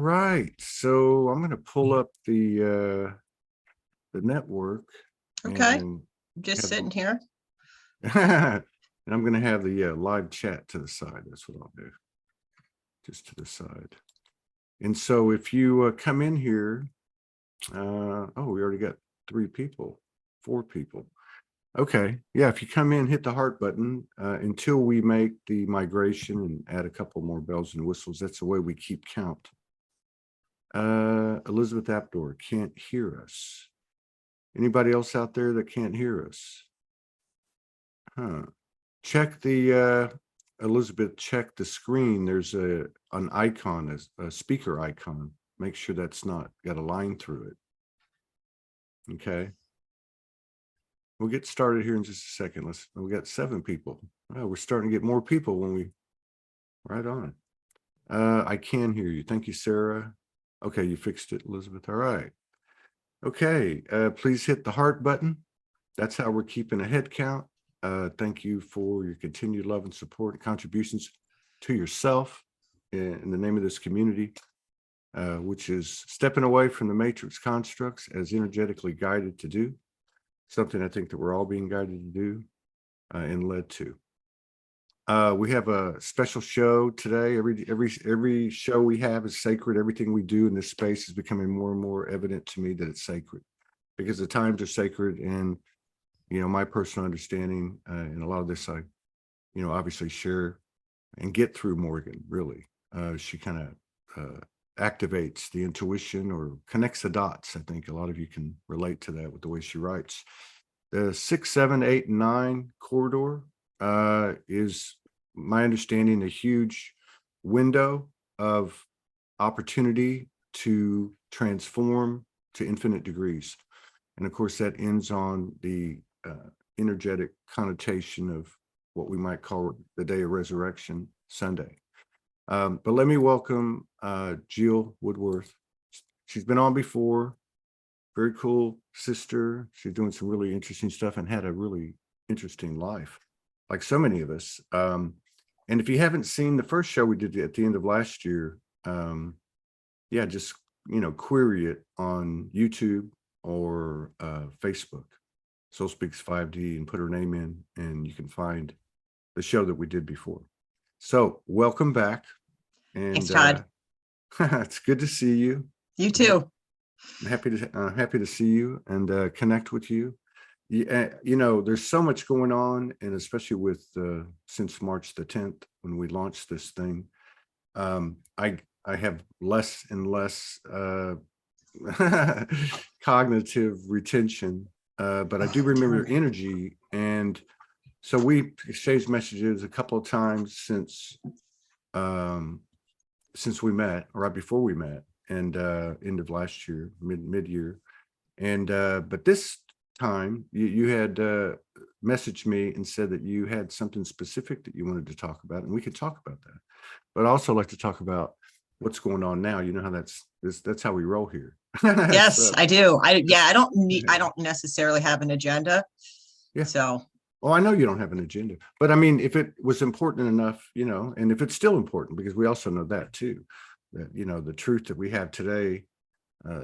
right, so I'm going to pull up the network. Okay, and just have sitting here. and I'm going to have the live chat to the side. That's what I'll do, just to the side. And so if you come in here, oh, we already got 4 people. Okay, yeah, if you come in, hit the heart button until we make the migration and add a couple more bells and whistles. That's the way we keep count. Elizabeth Apdor can't hear us. Anybody else out there that can't hear us? Check the Elizabeth, check the screen. There's an icon, a speaker icon. Make sure that's not got a line through it. Okay. We'll get started here in just a second. We got 7 people. Oh, we're starting to get more people when we right on. I can hear you. Thank you, Sarah. Okay, you fixed it, Elizabeth. All right. Okay, please hit the heart button. That's how we're keeping a head count. Thank you for your continued love and support and contributions to yourself in the name of this community, which is stepping away from the matrix constructs as energetically guided to do. Something I think that we're all being guided to do and led to. We have a special show today. Every show we have is sacred. Everything we do in this space is becoming more and more evident to me that it's sacred, because the times are sacred. And my personal understanding and a lot of this I obviously share and get through Morgan. Really, she kind of activates the intuition or connects the dots. I think a lot of you can relate to that with the way she writes. The 6, 7, 8, and 9 corridor is, my understanding, a huge window of opportunity to transform to infinite degrees. And of course, that ends on the energetic connotation of what we might call the day of resurrection, Sunday. But let me welcome Jill Woodworth. She's been on before. Very cool sister. She's doing some really interesting stuff and had a really interesting life, like so many of us. And if you haven't seen the first show we did at the end of last year, yeah, just query it on YouTube or Facebook. Soul Speaks 5D, and put her name in, and you can find the show that we did before. So welcome back. And Thanks, Todd. It's good to see you. You too. I'm happy to see you and connect with you. There's so much going on, and especially with since March the 10th, when we launched this thing, I have less and less cognitive retention, but I do remember your energy. And so we exchanged messages a couple of times since we met, or right before we met, and end of last year, mid-year. And but this time you had messaged me and said that you had something specific that you wanted to talk about, and we could talk about that. But I also like to talk about what's going on now. You know how that's how we roll here. Yes, So, I do. I don't necessarily have an agenda. Yeah. So. Well, I know you don't have an agenda, but I mean, if it was important enough, and if it's still important, because we also know that too, that, the truth that we have today,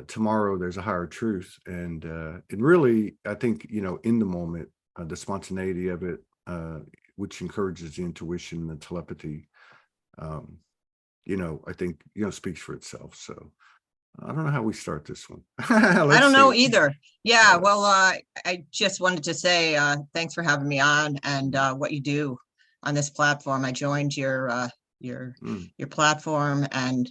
tomorrow there's a higher truth. And really, I think, in the moment, the spontaneity of it, which encourages the intuition and the telepathy, I think, speaks for itself. So I don't know how we start this one. I don't know either. Yeah, well, I just wanted to say thanks for having me on, and what you do on this platform. I joined your platform, and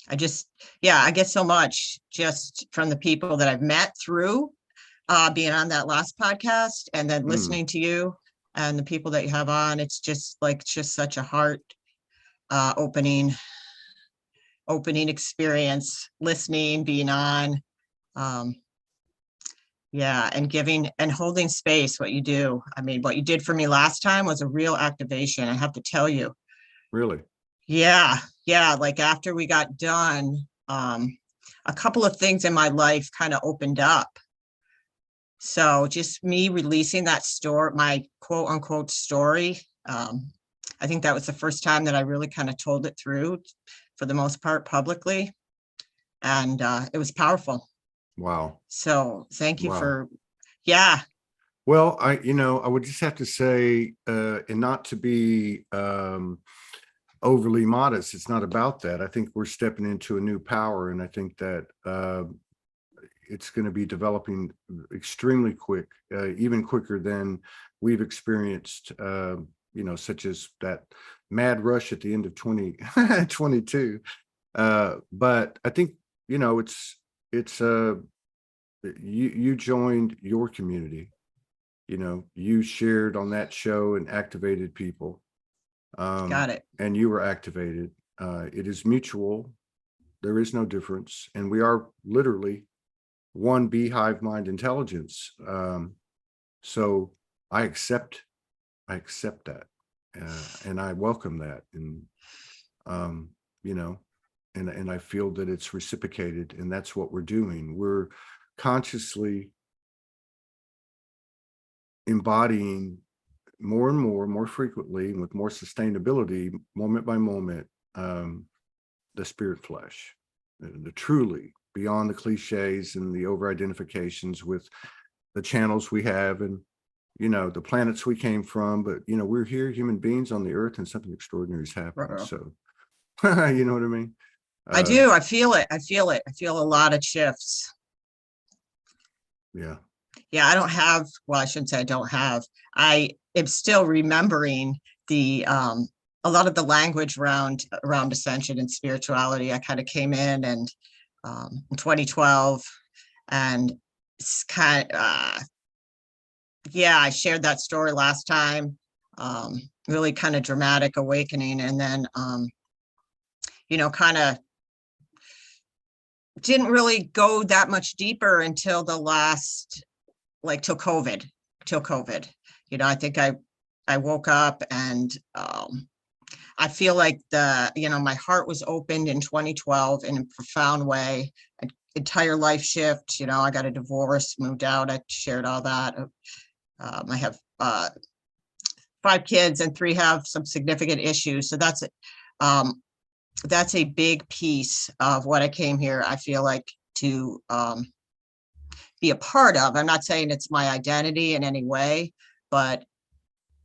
I get so much just from the people that I've met through being on that last podcast, and then listening to you and the people that you have on. It's just such a heart opening experience, listening, being on, and giving and holding space. What you do, I mean, what you did for me last time was a real activation, I have to tell you. Really? Yeah, like after we got done, a couple of things in my life kind of opened up. So just me releasing that story, my quote unquote story, I think that was the first time that I really kind of told it through for the most part publicly, and it was powerful. Wow. So thank you Wow. for, yeah. Well, I would just have to say, and not to be overly modest, it's not about that. I think we're stepping into a new power, and I think that it's going to be developing extremely quick, even quicker than we've experienced, such as that mad rush at the end of 2022. But I think, it's you joined your community. You shared on that show and activated people. Got it. And you were activated. It is mutual. There is no difference. And we are literally one beehive mind intelligence. So I accept that. And I welcome that. And, and I feel that it's reciprocated, and that's what we're doing. We're consciously embodying more and more frequently, and with more sustainability, moment by moment, the spirit flesh, the truly beyond the cliches and the over identifications with the channels we have, and the planets we came from. But we're here, human beings on the earth, and something extraordinary is happening. So you know what I mean? I do. I feel it. I feel it. I feel a lot of shifts. Yeah. Yeah, I don't have, well, I shouldn't say I don't have. I am still remembering the a lot of the language around ascension and spirituality. I kind of came in and in 2012, and it's kind of yeah, I shared that story last time. Really kind of dramatic awakening, and then kind of didn't really go that much deeper until the last, like till COVID. I think I woke up, and I feel like my heart was opened in 2012 in a profound way. An entire life shift. I got a divorce, moved out. I shared all that. I have 5 kids, and 3 have some significant issues. So that's a big piece of what I came here, I feel like, to be a part of. I'm not saying it's my identity in any way, but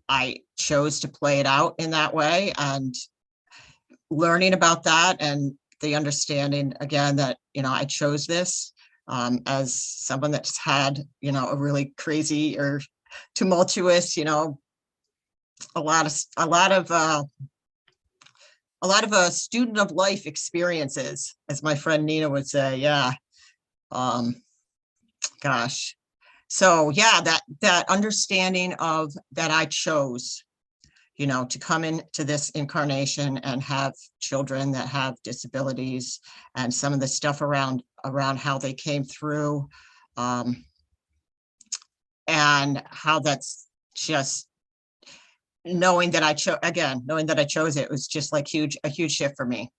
I chose to play it out in that way, and learning about that, and the understanding again that, I chose this as someone that's had, a really crazy or tumultuous, a lot of student of life experiences, as my friend Nina would say. Yeah. Gosh. So yeah, that understanding of that I chose, to come into this incarnation and have children that have disabilities, and some of the stuff around how they came through, and how that's just knowing that I chose it was just like a huge shift for me.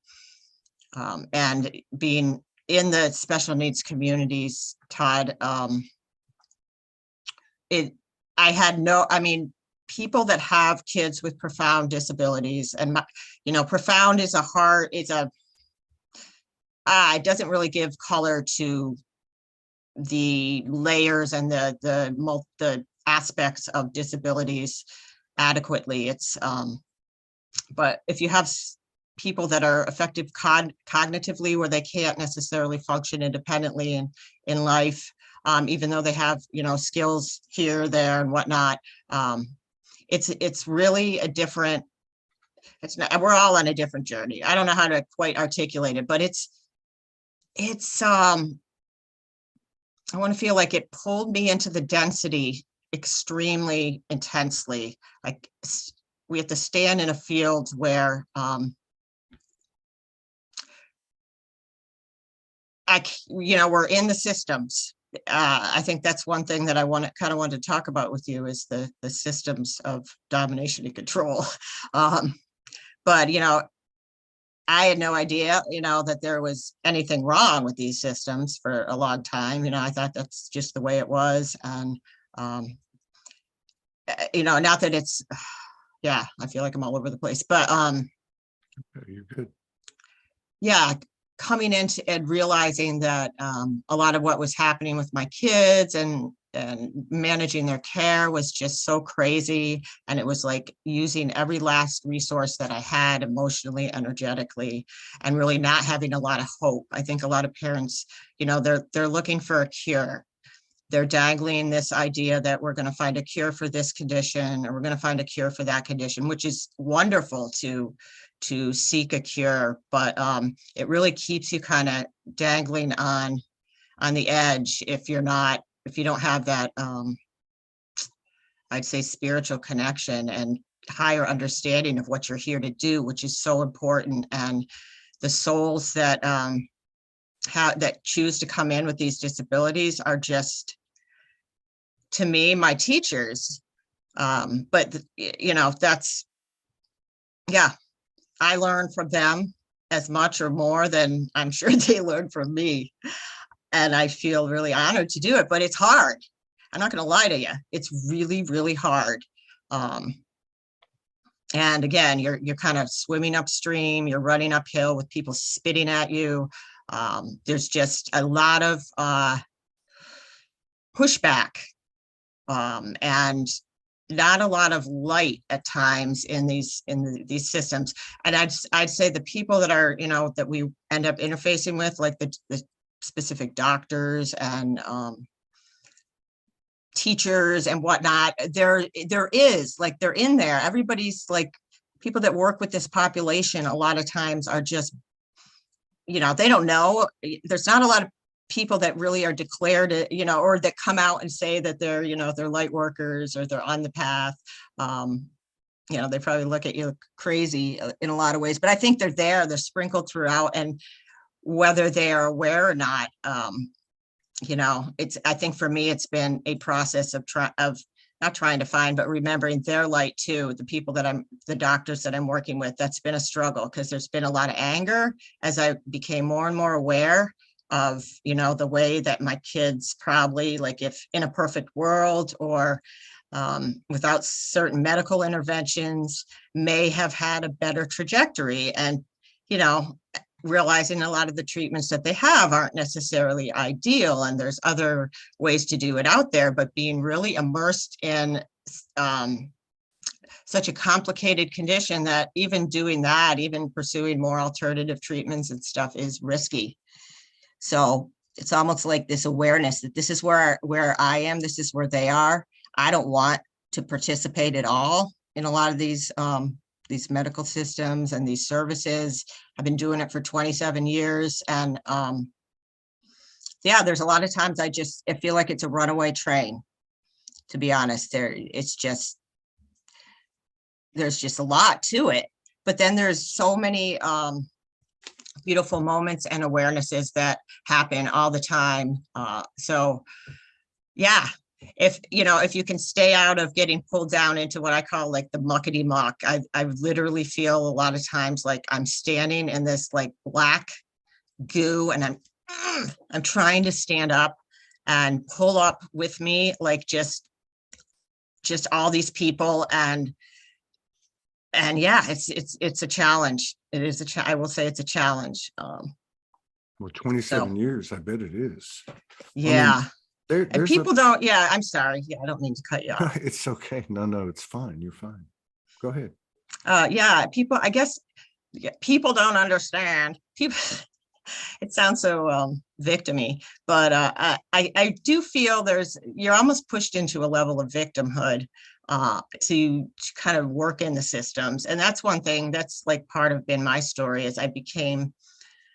And being in the special needs communities, Todd, people that have kids with profound disabilities, and profound is it doesn't really give color to the layers and the aspects of disabilities adequately. It's but if you have people that are affected cognitively, where they can't necessarily function independently in life, even though they have skills here, there, and whatnot, it's really a different, it's not, we're all on a different journey. I don't know how to quite articulate it, but it's I want to feel like it pulled me into the density extremely intensely. Like we have to stand in a field where we're in the systems. I think that's one thing that I wanted to talk about with you, is the systems of domination and control. But I had no idea, that there was anything wrong with these systems for a long time. I thought that's just the way it was. And, not that it's, yeah, I feel like I'm all over the place, but You're good. yeah, coming into and realizing that a lot of what was happening with my kids and managing their care was just so crazy. And it was like using every last resource that I had emotionally, energetically, and really not having a lot of hope. I think a lot of parents, you know, they're looking for a cure. They're dangling this idea that we're going to find a cure for this condition, or we're going to find a cure for that condition, which is wonderful to seek a cure, but it really keeps you kind of dangling on the edge if you don't have that I'd say spiritual connection and higher understanding of what you're here to do, which is so important. And the souls that that choose to come in with these disabilities are just, to me, my teachers. But you know, that's, yeah, I learn from them as much or more than I'm sure they learn from me. And I feel really honored to do it, but it's hard. I'm not going to lie to you. It's really, really hard. And again, you're kind of swimming upstream, you're running uphill with people spitting at you. There's just a lot of pushback and not a lot of light at times in these systems. And I'd say the people that are, you know, that we end up interfacing with, like the specific doctors and teachers and whatnot, there is like, they're in there. Everybody's like, people that work with this population a lot of times are just, you know, they don't know. There's not a lot of people that really are declared, you know, or that come out and say that they're, you know, they're light workers or they're on the path. You know, they probably look at you crazy in a lot of ways, but I think they're sprinkled throughout, and whether they are aware or not, you know, I think for me, it's been a process of not trying to find, but remembering their light too. The people the doctors that I'm working with, that's been a struggle, because there's been a lot of anger as I became more and more aware of, you know, the way that my kids probably, like, if in a perfect world or without certain medical interventions, may have had a better trajectory. And, you know, realizing a lot of the treatments that they have aren't necessarily ideal, and there's other ways to do it out there, but being really immersed in such a complicated condition that even doing that, even pursuing more alternative treatments and stuff, is risky. So it's almost like this awareness that this is where I am, this is where they are. I don't want to participate at all in a lot of these medical systems and these services. I've been doing it for 27 years. And yeah, there's a lot of times I feel like it's a runaway train, to be honest. There's just a lot to it. But then there's so many beautiful moments and awarenesses that happen all the time. So yeah, if you can stay out of getting pulled down into what I call like the muckety muck, I literally feel a lot of times like I'm standing in this like black goo, and I'm trying to stand up and pull up with me, like just all these people. And yeah, it's a challenge. It is I will say it's a challenge. Well, 27 years, I bet it is. Yeah. I mean, and people don't, yeah, I'm sorry. Yeah, I don't mean to cut you off. It's okay. No, it's fine. You're fine. Go ahead. Yeah, people, I guess, people don't understand. People, it sounds so victim-y, but I do feel you're almost pushed into a level of victimhood to kind of work in the systems. And that's one thing that's like part of been my story, is I became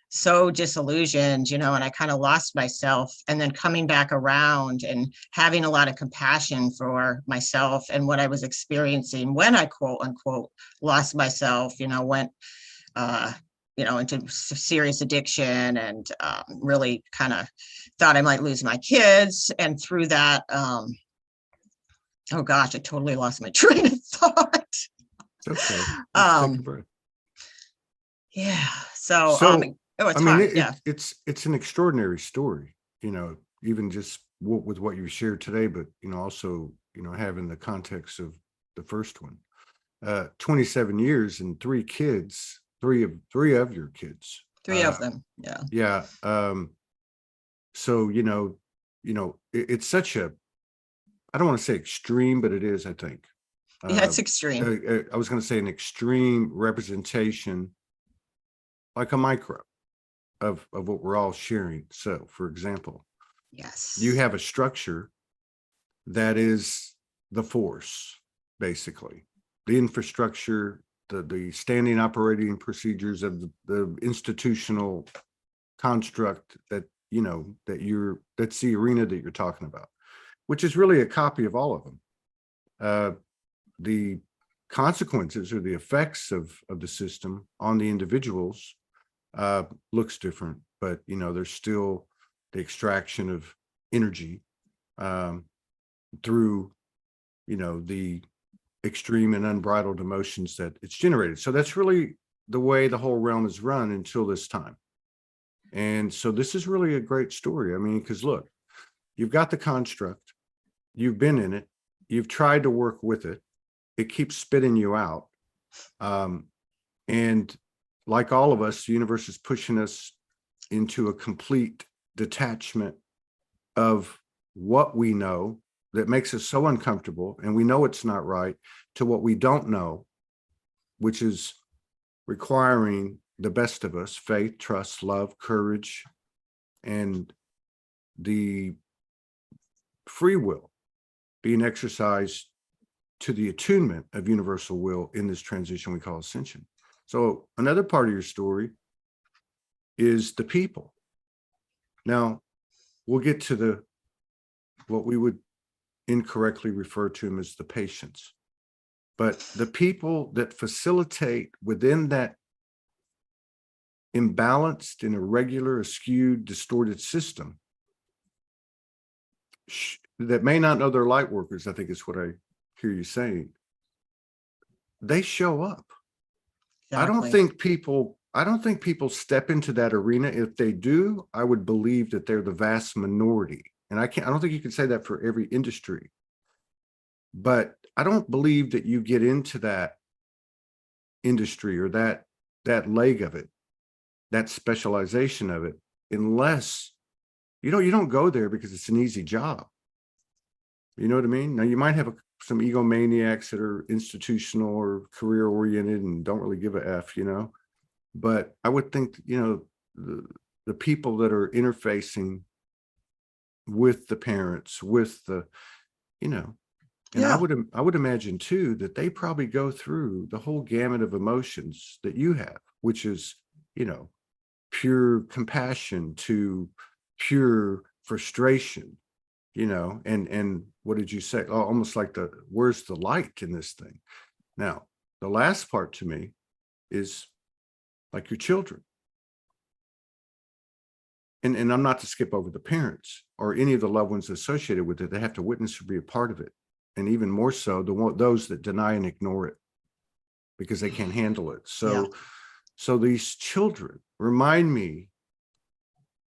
so disillusioned, and I kind of lost myself, and then coming back around and having a lot of compassion for myself and what I was experiencing when I quote unquote lost myself, went into serious addiction, and really kind of thought I might lose my kids. And through that, oh gosh, I totally lost my train of thought. It's okay. Let's take a breath. Yeah. So I mean, it's an extraordinary story, even just with what you shared today, but, also, having the context of the first one, 27 years and three of your kids. 3 of them. Yeah. Yeah. So, it's such a, I don't want to say extreme, but it is, I think. Yeah, it's extreme. I was going to say an extreme representation, like a micro of what we're all sharing. So, for example, Yes. you have a structure that is the force, basically, the infrastructure, the standing operating procedures of the institutional construct that, that's the arena that you're talking about, which is really a copy of all of them. The consequences or the effects of the system on the individuals looks different, but there's still the extraction of energy through the extreme and unbridled emotions that it's generated. So that's really the way the whole realm is run until this time. And so this is really a great story. I mean, because look, you've got the construct, you've been in it, you've tried to work with it, it keeps spitting you out. And like all of us, the universe is pushing us into a complete detachment of what we know that makes us so uncomfortable, and we know it's not right, to what we don't know, which is requiring the best of us: faith, trust, love, courage, and the free will being exercised to the attunement of universal will in this transition we call ascension. So another part of your story is the people. Now, we'll get to what we would incorrectly refer to them as the patients. But the people that facilitate within that imbalanced and irregular, skewed, distorted system that may not know they're light workers, I think is what I hear you saying, they show up. Exactly. I don't think people step into that arena. If they do, I would believe that they're the vast minority. And I don't think you can say that for every industry, but I don't believe that you get into that industry or that leg of it, that specialization of it, unless you don't go there because it's an easy job. You know what I mean? Now, you might have some egomaniacs that are institutional or career oriented and don't really give a F, but I would think, the people that are interfacing with the parents, with the, and Yeah. I would imagine too, that they probably go through the whole gamut of emotions that you have, which is, pure compassion to pure frustration, and what did you say? Oh, almost like where's the light in this thing? Now, the last part to me is like your children. And I'm not to skip over the parents or any of the loved ones associated with it. They have to witness or be a part of it. And even more so, those that deny and ignore it because they can't handle it. So these children remind me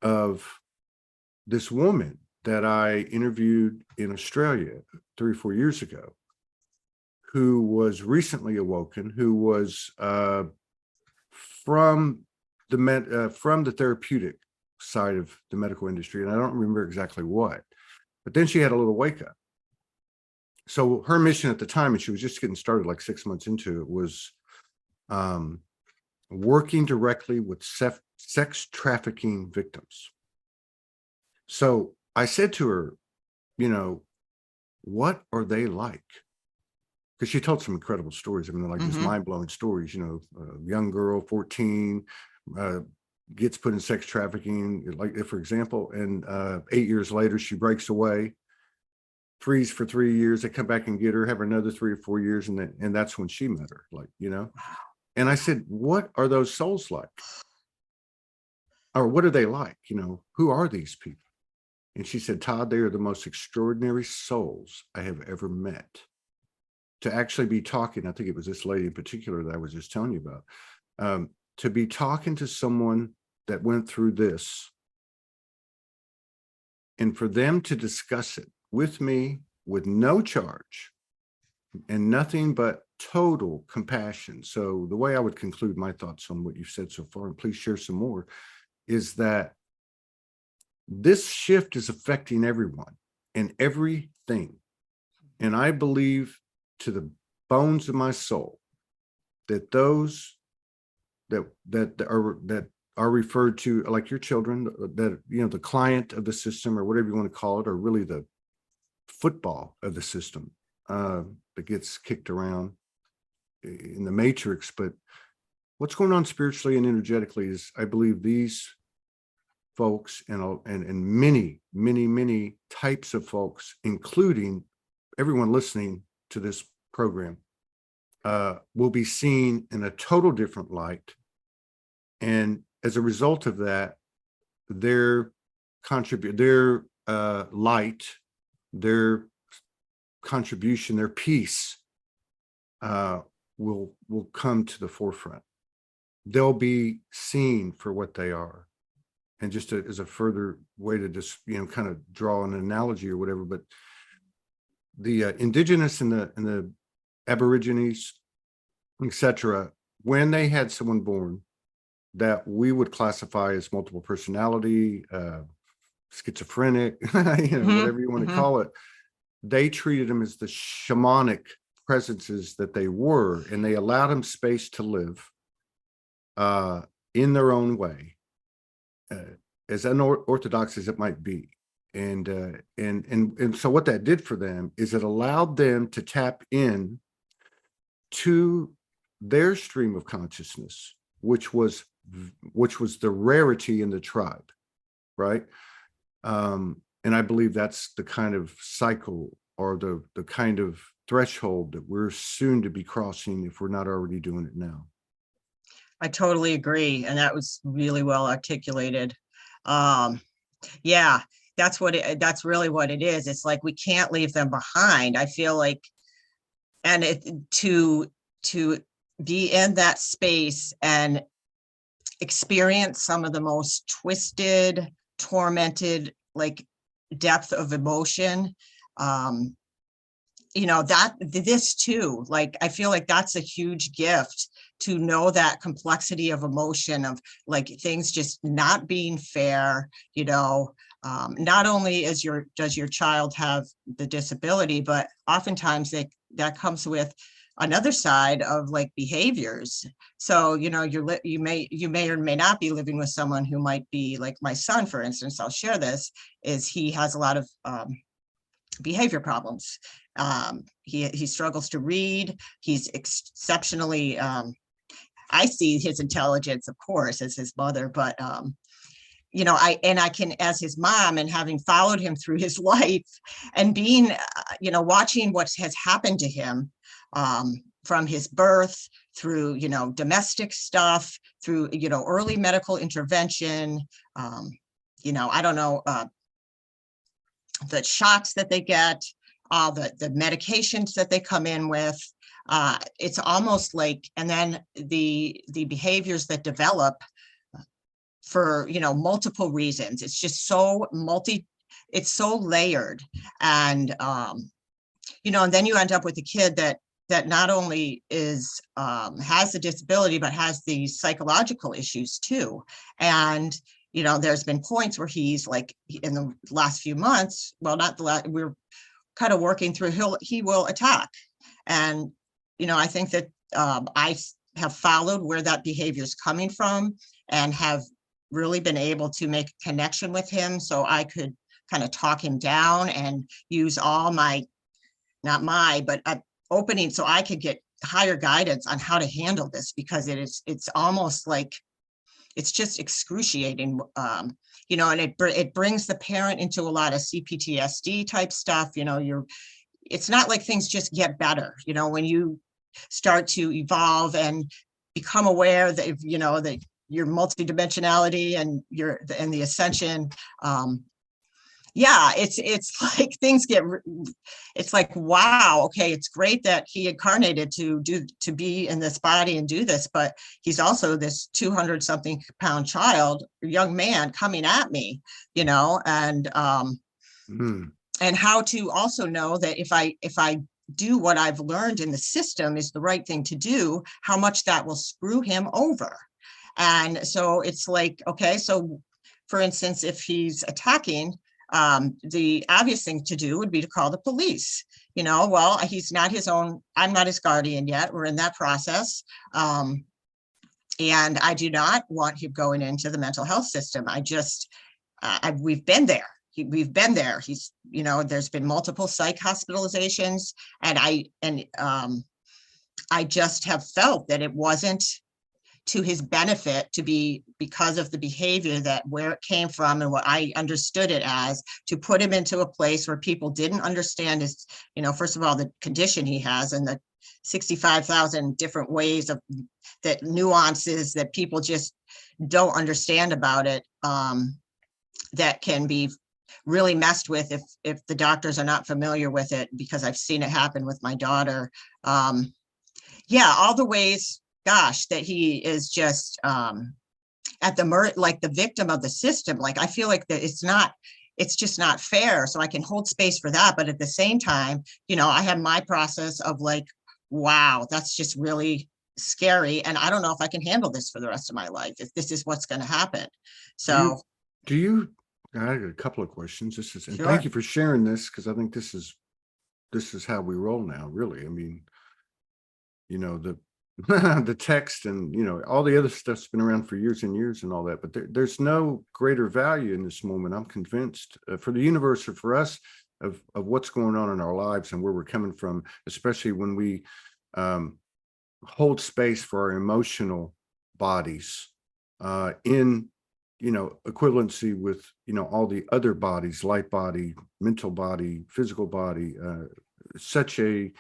of this woman that I interviewed in Australia 3 or 4 years ago, who was recently awoken, who was from the therapeutic side of the medical industry, and I don't remember exactly what, but then she had a little wake up. So her mission at the time, and she was just getting started like 6 months into it, was working directly with sex trafficking victims. So I said to her, what are they like? Because she told some incredible stories. I mean, they're like just mind-blowing stories. A young girl, 14, gets put in sex trafficking, like, for example, and 8 years later, she breaks away, freeze for 3 years. They come back and get her, have her another 3 or 4 years, and that's when she met her. Like, And I said, what are those souls like? Or what are they like? Who are these people? And she said, Todd, they are the most extraordinary souls I have ever met. To actually be talking, I think it was this lady in particular that I was just telling you about, to be talking to someone that went through this, and for them to discuss it with me with no charge and nothing but total compassion. So the way I would conclude my thoughts on what you've said so far, and please share some more, is that this shift is affecting everyone and everything. And I believe to the bones of my soul that those that are referred to, like your children, that, you know, the client of the system or whatever you want to call it, are really the football of the system that gets kicked around in the matrix. But what's going on spiritually and energetically is, I believe, these folks and many types of folks, including everyone listening to this program, will be seen in a total different light. And as a result of that, their light, their contribution, their peace will come to the forefront. They'll be seen for what they are. And just as a further way to just, you know, kind of draw an analogy or whatever, but the indigenous and the aborigines, etc., when they had someone born that we would classify as multiple personality, schizophrenic, whatever you want to call it, they treated them as the shamanic presences that they were, and they allowed them space to live in their own way, as unorthodox as it might be. And so what that did for them is it allowed them to tap in to their stream of consciousness, which was the rarity in the tribe, right? And I believe that's the kind of cycle or the kind of threshold that we're soon to be crossing, if we're not already doing it now. I totally agree. And that was really well articulated. Yeah, that's really what it is. It's like, we can't leave them behind. I feel like, and to be in that space and experience some of the most twisted, tormented, like, depth of emotion, you know, that this too, like, I feel like that's a huge gift, to know that complexity of emotion, of like things just not being fair, you know. Not only does your child have the disability, but oftentimes that comes with another side of like behaviors. So, you know, you may or may not be living with someone who might be like my son, for instance. I'll share this, is he has a lot of behavior problems. He struggles to read. He's exceptionally, I see his intelligence, of course, as his mother, but you know, I can, as his mom, and having followed him through his life, and being, you know, watching what has happened to him, from his birth through, you know, domestic stuff, through, you know, early medical intervention, you know, I don't know, the shots that they get, the medications that they come in with. It's almost like, and then the behaviors that develop for, you know, multiple reasons. It's just so it's so layered. And, you know, and then you end up with a kid that not only is, has the disability, but has these psychological issues too. And, you know, there's been points where he's like, in the last few months, well, not the last, we're kind of working through, he will attack. And, you know, I think that I have followed where that behavior is coming from, and have really been able to make a connection with him, so I could kind of talk him down and use all my, not my, but opening, so I could get higher guidance on how to handle this, because it's almost like, it's just excruciating, you know, and it brings the parent into a lot of CPTSD type stuff. You know, it's not like things just get better, you know, when you start to evolve and become aware that, you know, that your multidimensionality and the ascension, yeah, it's like things get, it's like, wow, okay, it's great that he incarnated to be in this body and do this, but he's also this 200-something pound child, young man, coming at me, you know. And and how to also know that if I do what I've learned in the system is the right thing to do, how much that will screw him over. And so it's like, okay, so for instance, if he's attacking, the obvious thing to do would be to call the police. You know, well, he's not his own, I'm not his guardian yet. We're in that process. And I do not want him going into the mental health system. I just, we've been there. We've been there. He's, you know, there's been multiple psych hospitalizations, and I just have felt that it wasn't to his benefit to be, because of the behavior, that where it came from and what I understood it as, to put him into a place where people didn't understand his, you know, first of all, the condition he has and the 65,000 different ways of that nuances that people just don't understand about it, that can be really messed with if the doctors are not familiar with it, because I've seen it happen with my daughter. Yeah, all the ways, gosh, that he is just at the like the victim of the system. Like, I feel like that it's just not fair. So I can hold space for that. But at the same time, you know, I have my process of like, wow, that's just really scary. And I don't know if I can handle this for the rest of my life, if this is what's going to happen. So I got a couple of questions. And sure. thank you for sharing this, because I think this is how we roll now, really. I mean, you know, the text and, you know, all the other stuff's been around for years and years and all that, but there's no greater value in this moment, I'm convinced, for the universe or for us, of what's going on in our lives and where we're coming from, especially when we hold space for our emotional bodies in, you know, equivalency with, you know, all the other bodies, light body, mental body, physical body, such a,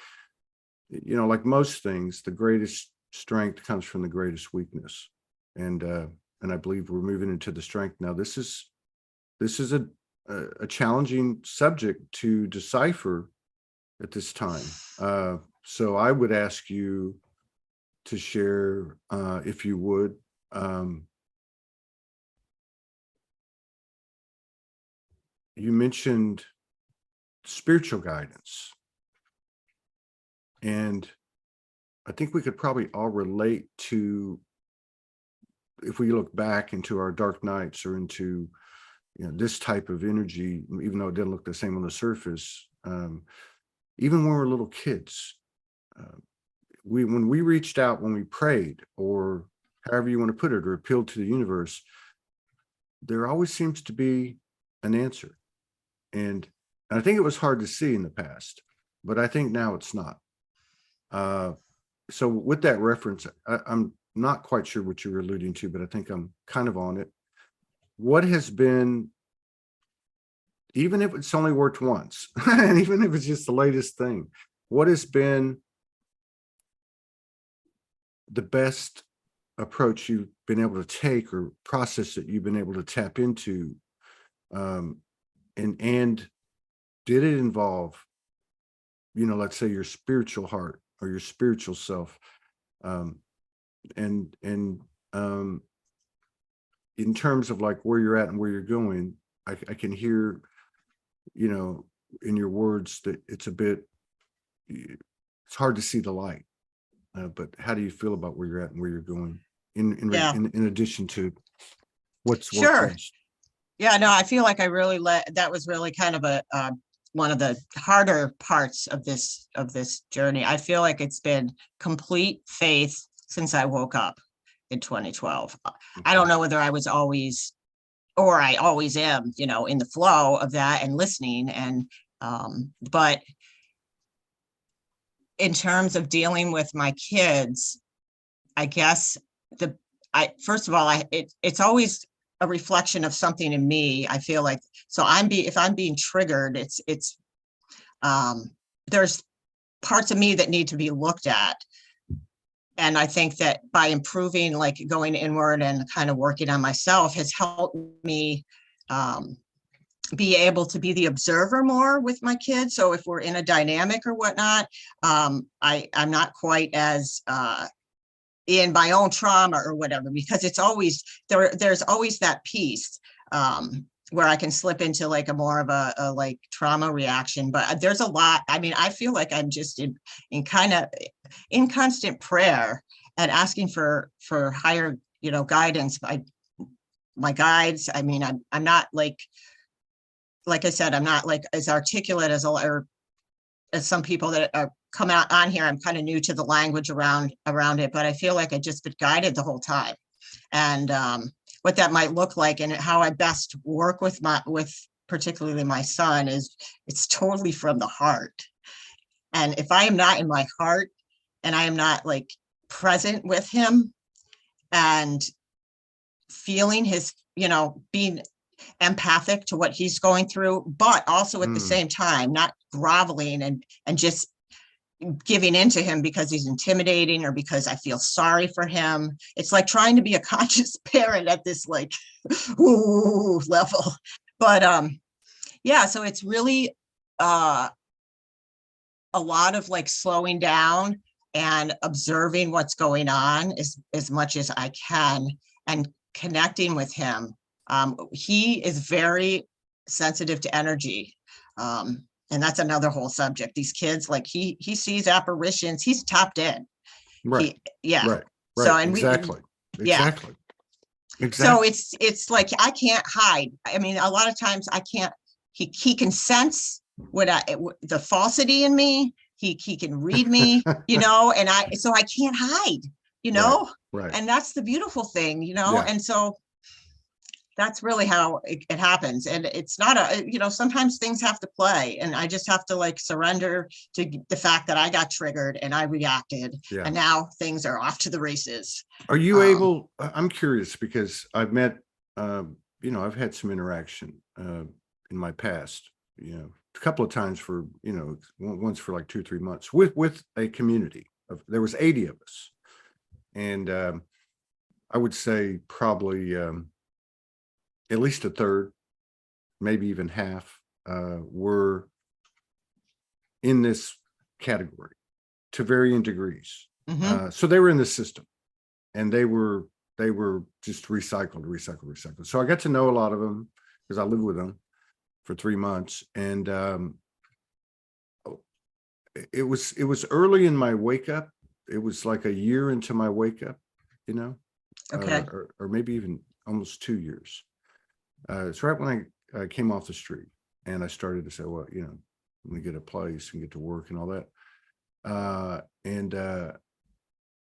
you know, like most things, the greatest strength comes from the greatest weakness. And I believe we're moving into the strength now. This is a challenging subject to decipher at this time. So I would ask you to share, if you would, you mentioned spiritual guidance. And I think we could probably all relate to, if we look back into our dark nights or into, you know, this type of energy, even though it didn't look the same on the surface, even when we were little kids, when we reached out, when we prayed, or however you want to put it, or appealed to the universe, there always seems to be an answer. And I think it was hard to see in the past, but I think now it's not. So with that reference, I'm not quite sure what you were alluding to, but I think I'm kind of on it. What has been, even if it's only worked once, and even if it's just the latest thing, what has been the best approach you've been able to take, or process that you've been able to tap into? And did it involve, you know, let's say your spiritual heart or your spiritual self? And in terms of like where you're at and where you're going, I can hear, you know, in your words that it's hard to see the light. But how do you feel about where you're at and where you're going in addition to what's worked Sure. best? Yeah, no, I feel like I really that was really kind of a one of the harder parts of this journey. I feel like it's been complete faith since I woke up in 2012. I don't know whether I was always, or I always am, you know, in the flow of that and listening. And but in terms of dealing with my kids, I guess first of all, it's always a reflection of something in me. I feel like, so if I'm being triggered, there's parts of me that need to be looked at. And I think that by improving, like going inward and kind of working on myself, has helped me be able to be the observer more with my kids. So if we're in a dynamic or whatnot, I'm not quite as in my own trauma or whatever, because it's always there's always that piece. where I can slip into like a more of a like trauma reaction. But there's a lot. I mean, I feel like I'm just in kind of in constant prayer and asking for higher, you know, guidance by my guides. I mean, I'm not like I said, I'm not like as articulate as or as some people that are come out on here. I'm kind of new to the language around it, but I feel like I just been guided the whole time. And what that might look like and how I best work with particularly my son is it's totally from the heart. And if I am not in my heart and I am not like present with him and feeling his, you know, being empathic to what he's going through, but also at the same time, not groveling and just giving in to him because he's intimidating or because I feel sorry for him. It's like trying to be a conscious parent at this like ooh, level. But yeah, so it's really a lot of like slowing down and observing what's going on as much as I can and connecting with him. He is very sensitive to energy. And that's another whole subject. These kids, like he sees apparitions, he's tapped in. Right. Yeah. Right. So, Right. and Exactly. yeah. Exactly. So it's like, I can't hide. I mean, a lot of times I can't, he can sense the falsity in me. He can read me, you know, and so I can't hide, you know, Right. and that's the beautiful thing, you know, Yeah. and so that's really how it happens. And it's not you know, sometimes things have to play and I just have to like surrender to the fact that I got triggered and I reacted and now things are off to the races. Are you able, I'm curious because I've met, you know, I've had some interaction in my past, you know, a couple of times for, you know, once for like 2-3 months with a community of, there was 80 of us. And I would say probably at least a third, maybe even half, were in this category to varying degrees. So they were in the system and they were just recycled. So I got to know a lot of them because I lived with them for 3 months. And it was early in my wake up. It was like a year into my wake up, you know, or maybe even almost 2 years. It's right when I came off the street and I started to say, well, you know, let me get a place and get to work and all that.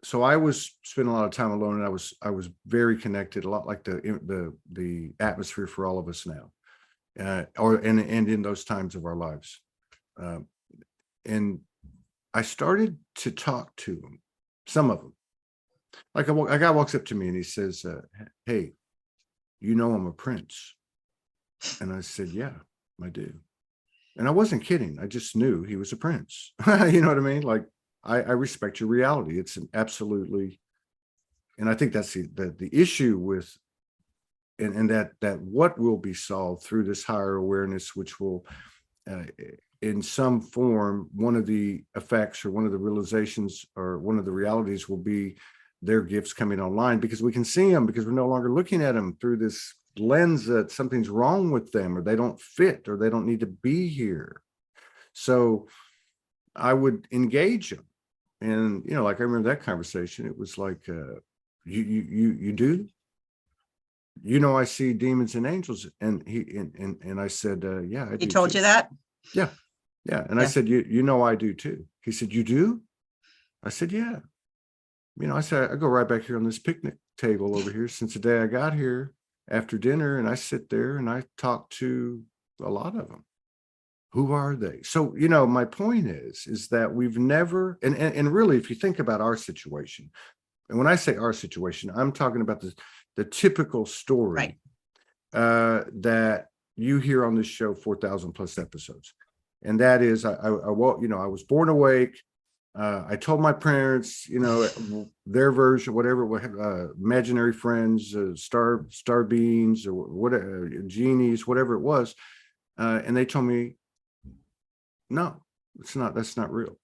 So I was spending a lot of time alone, and I was very connected, a lot like the atmosphere for all of us now, and in those times of our lives. And I started to talk to them, some of them. Like a guy walks up to me and he says, hey, you know, I'm a prince. And I said, yeah, I do. And I wasn't kidding. I just knew he was a prince. You know what I mean? Like, I respect your reality. It's an absolutely, and I think that's the issue with, and that what will be solved through this higher awareness, which will, in some form, one of the effects or one of the realizations or one of the realities will be their gifts coming online, because we can see them, because we're no longer looking at them through this lens that something's wrong with them or they don't fit or they don't need to be here. So I would engage them. And, you know, like I remember that conversation, it was like, you do, you know, I see demons and angels. And and I said, yeah, I do. He told you that? Yeah. Yeah. And I said, you know, I do too. He said, you do? I said, yeah. You know, I said, I go right back here on this picnic table over here since the day I got here after dinner, and I sit there and I talk to a lot of them. Who are they? So, you know, my point is that we've never, and really, if you think about our situation, and when I say our situation, I'm talking about the typical story that you hear on this show, 4,000 plus episodes. And that is, I was born awake. I told my parents, you know, their version, whatever, imaginary friends, star beings, or whatever, genies, whatever it was. And they told me, no, that's not real.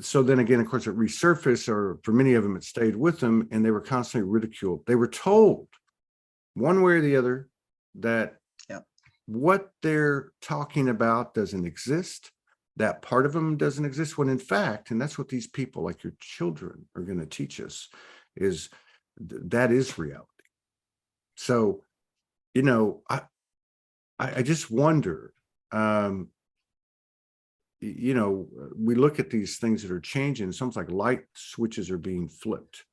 So then again, of course, it resurfaced, or for many of them, it stayed with them, and they were constantly ridiculed. They were told one way or the other that Yep. what they're talking about doesn't exist. That part of them doesn't exist, when in fact, and that's what these people like your children are going to teach us, is that is reality. So, you know, I just wonder, you know, we look at these things that are changing. It's almost like light switches are being flipped.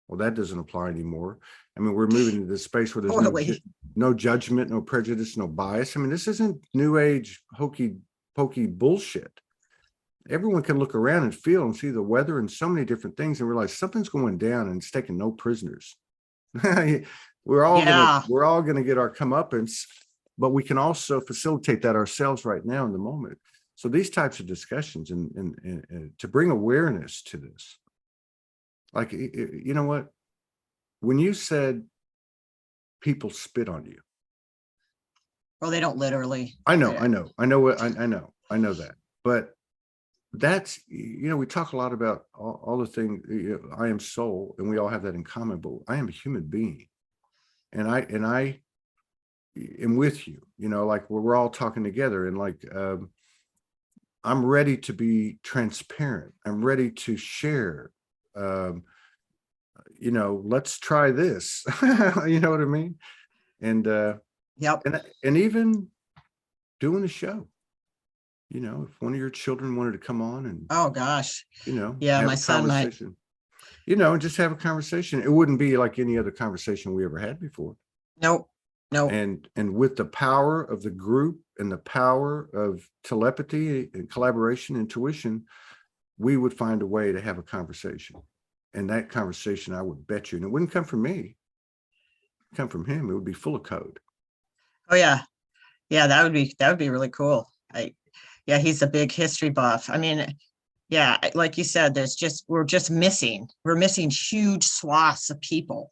Well, that doesn't apply anymore. I mean, we're moving into this space where there's Totally. no judgment, no prejudice, no bias. I mean, this isn't new age hokey pokey bullshit. Everyone can look around and feel and see the weather and so many different things and realize something's going down, and it's taking no prisoners. we're all gonna get our comeuppance, but we can also facilitate that ourselves right now in the moment. So these types of discussions and to bring awareness to this, like, you know what, when you said people spit on you, Well, they don't literally. I know that, but that's, you know, we talk a lot about all the things, you know, I am soul, and we all have that in common, but I am a human being, and I am with you, you know, like we're all talking together, and like, I'm ready to be transparent. I'm ready to share. You know, let's try this. You know what I mean? And Yep. and even doing a show. You know, if one of your children wanted to come on and, Oh gosh. you know, Yeah, have my a son might. conversation, you know, and just have a conversation. It wouldn't be like any other conversation we ever had before. Nope. Nope. And with the power of the group and the power of telepathy and collaboration, intuition, we would find a way to have a conversation. And that conversation, I would bet you, and it wouldn't come from me, it'd come from him. It would be full of code. Oh yeah. Yeah, that would be really cool. Yeah, he's a big history buff. I mean, yeah, like you said, we're missing huge swaths of people,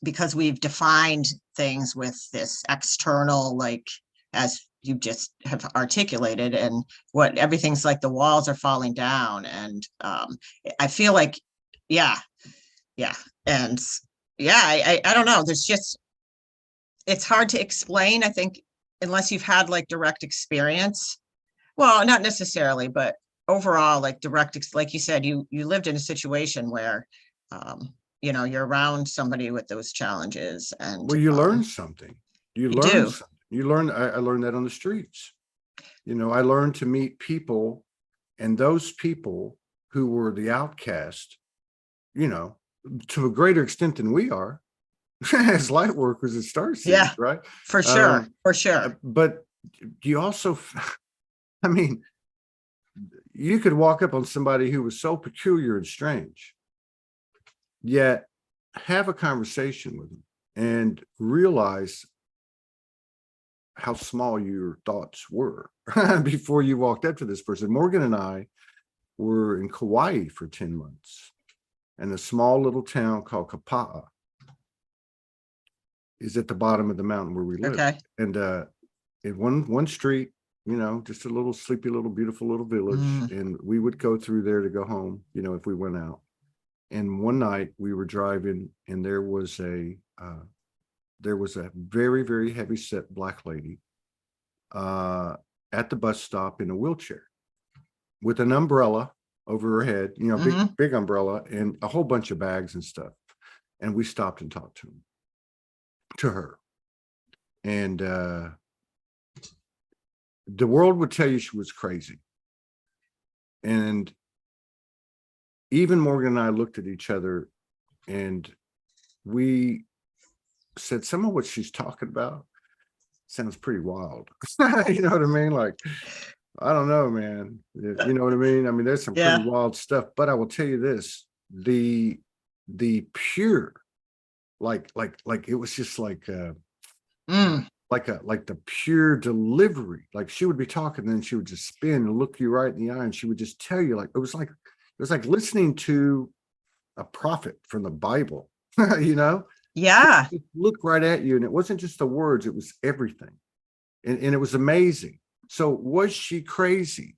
because we've defined things with this external, like, as you just have articulated, and what everything's like the walls are falling down. And I feel like, yeah, and yeah, I don't know. It's hard to explain, I think, unless you've had like direct experience. Well, not necessarily, but overall, like like you said, you lived in a situation where, you know, you're around somebody with those challenges, and Well, you learn something. You learn do. something. You learn. I learned that on the streets. You know, I learned to meet people, and those people who were the outcast, you know, to a greater extent than we are, as light workers at Starseeds, Yeah, right? for sure. For sure. But you also, I mean, you could walk up on somebody who was so peculiar and strange, yet have a conversation with them and realize how small your thoughts were before you walked up to this person. Morgan and I were in Kauai for 10 months, and a small little town called Kapa'a is at the bottom of the mountain where we live. Okay. And in one street, you know, just a little sleepy, little beautiful little village. And we would go through there to go home, you know, if we went out. And one night we were driving, and there was a very, very heavy set black lady at the bus stop in a wheelchair with an umbrella over her head, you know, big umbrella, and a whole bunch of bags and stuff. And we stopped and talked to her. And the world would tell you she was crazy. And even Morgan and I looked at each other, and we said, some of what she's talking about sounds pretty wild. You know what I mean? Like, I don't know, man. You know what I mean? I mean, there's some pretty wild stuff, but I will tell you this, the pure, like it was just like like the pure delivery. Like, she would be talking, and then she would just spin and look you right in the eye, and she would just tell you, like, it was like listening to a prophet from the Bible. You know? Yeah. She'd look right at you, and it wasn't just the words, it was everything. And it was amazing. So was she crazy?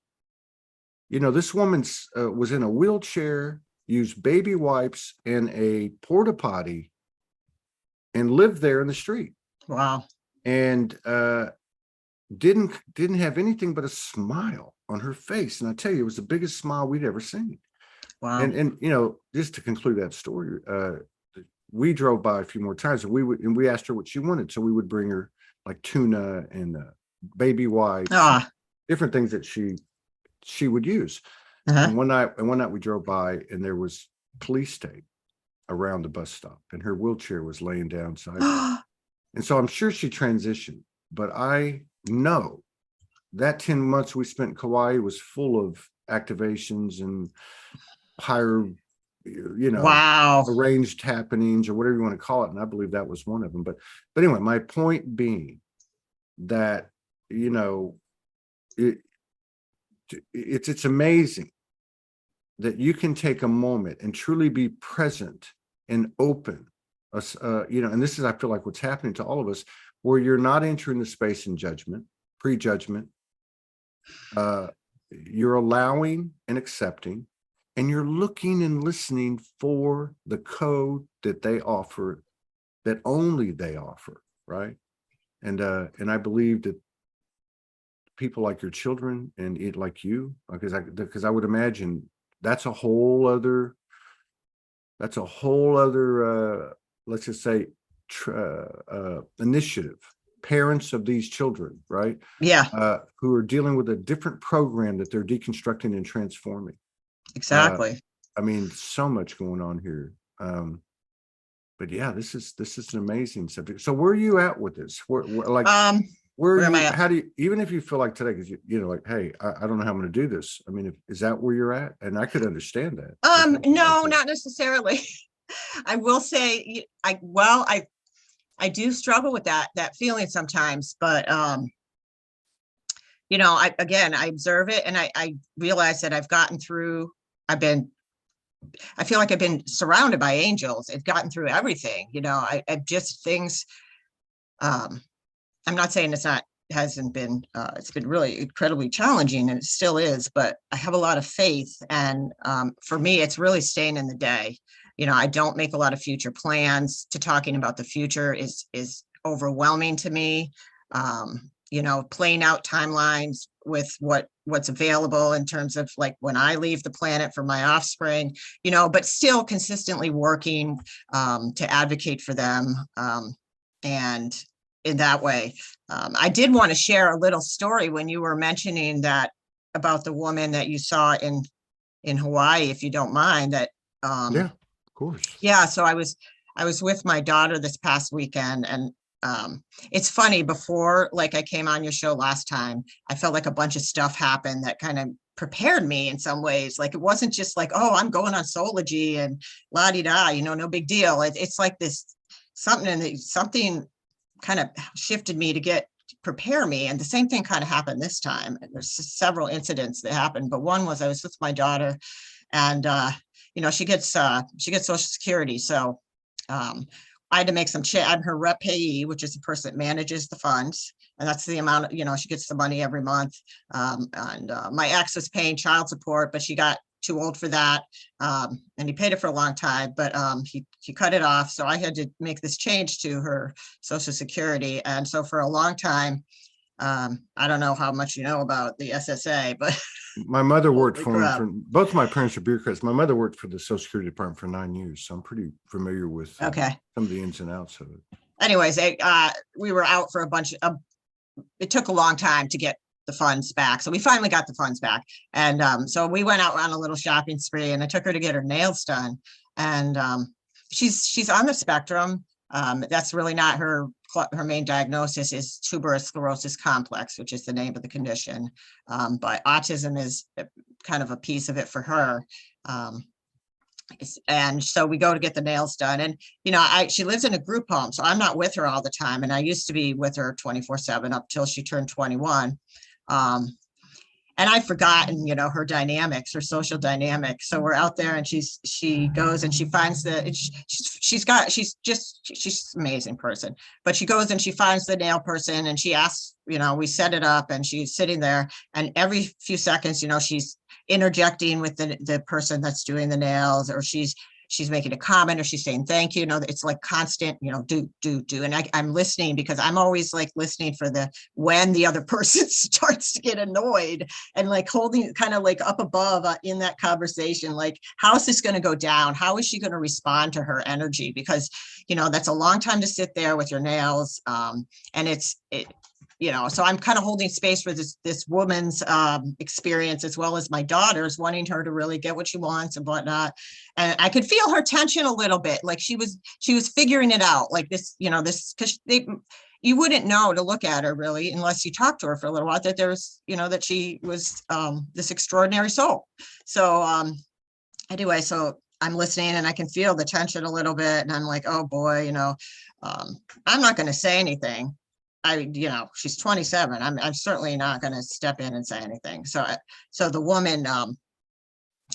You know, this woman was in a wheelchair, used baby wipes and a porta potty, and lived there in the street. Wow. and didn't have anything but a smile on her face. And I tell you, it was the biggest smile we'd ever seen. Wow. And you know, just to conclude that story, we drove by a few more times, and we asked her what she wanted, so we would bring her like tuna and baby wipes, different things that she would use. And one night we drove by, and there was police tape around the bus stop, and her wheelchair was laying down sideways. And so I'm sure she transitioned, but I know that 10 months we spent in Kauai was full of activations and higher, you know, arranged happenings or whatever you want to call it. And I believe that was one of them. But anyway, my point being that, you know, it's amazing that you can take a moment and truly be present and open, you know, and this is, I feel like, what's happening to all of us, where you're not entering the space in judgment, prejudgment. You're allowing and accepting, and you're looking and listening for the code that they offer, that only they offer, right? And I believe that people like your children and it like you, because I would imagine that's a whole other let's just say initiative, parents of these children, right? Yeah. Who are dealing with a different program that they're deconstructing and transforming. Exactly. I mean, so much going on here. But yeah, this is an amazing subject. So where are you at with this? Where where am you, I at? how do you, even if you feel like today, because you know, like, hey, I don't know how I'm going to do this. I mean, is that where you're at? And I could understand that. No, not necessarily. I will say, I do struggle with that feeling sometimes, but you know, I observe it, and I realize that I've gotten through. I feel like I've been surrounded by angels. I've gotten through everything. You know, I've just things. I'm not saying hasn't been, it's been really incredibly challenging, and it still is, but I have a lot of faith. And for me, it's really staying in the day. You know, I don't make a lot of future plans. To talking about the future is overwhelming to me. You know, playing out timelines with what's available in terms of like when I leave the planet for my offspring, you know, but still consistently working to advocate for them. And in that way, I did want to share a little story when you were mentioning that about the woman that you saw in Hawaii, if you don't mind. That Yeah, of course. Yeah, so I was with my daughter this past weekend, and it's funny, before like I came on your show last time, I felt like a bunch of stuff happened that kind of prepared me in some ways. Like, it wasn't just like, oh, I'm going on Soulogy and la-di-da, you know, no big deal. It's like this something kind of shifted me to prepare me. And the same thing kind of happened this time. There's several incidents that happened, but one was I was with my daughter, and you know, she gets Social Security. So I had to make some change. I'm her rep payee, which is the person that manages the funds. And that's the amount, you know, she gets the money every month. And my ex was paying child support, but she got too old for that. And he paid it for a long time, but he cut it off. So I had to make this change to her Social Security. And so for a long time, I don't know how much you know about the SSA, but my mother worked for him. Both of my parents are bureaucrats. My mother worked for the Social Security Department for 9 years, so I'm pretty familiar with some of the ins and outs of it. Anyways, we were out for a bunch of. It took a long time to get the funds back, so we finally got the funds back, and so we went out on a little shopping spree, and I took her to get her nails done, and she's on the spectrum. That's really not her main diagnosis. Is tuberous sclerosis complex, which is the name of the condition. But autism is kind of a piece of it for her. And so we go to get the nails done, and you know, she lives in a group home, so I'm not with her all the time. And I used to be with her 24/7 up till she turned 21. And I've forgotten, you know, her dynamics, her social dynamics. So we're out there, and she goes and she finds she's an amazing person, but she goes and she finds the nail person, and she asks, you know, we set it up, and she's sitting there, and every few seconds, you know, she's interjecting with the person that's doing the nails, or she's she's making a comment or she's saying thank you. You know, it's like constant, you know, do. And I'm listening because I'm always like listening for when the other person starts to get annoyed, and like holding kind of like up above in that conversation, like, how is this going to go down? How is she going to respond to her energy? Because, you know, that's a long time to sit there with your nails. And you know, so I'm kind of holding space for this woman's experience, as well as my daughter's, wanting her to really get what she wants and whatnot. And I could feel her tension a little bit, like she was figuring it out, like this, you know, because you wouldn't know to look at her really unless you talked to her for a little while, that there's, you know, that she was this extraordinary soul. So anyway, so I'm listening and I can feel the tension a little bit, and I'm like, oh boy, you know, I'm not going to say anything. You know, she's 27. I'm certainly not going to step in and say anything. So the woman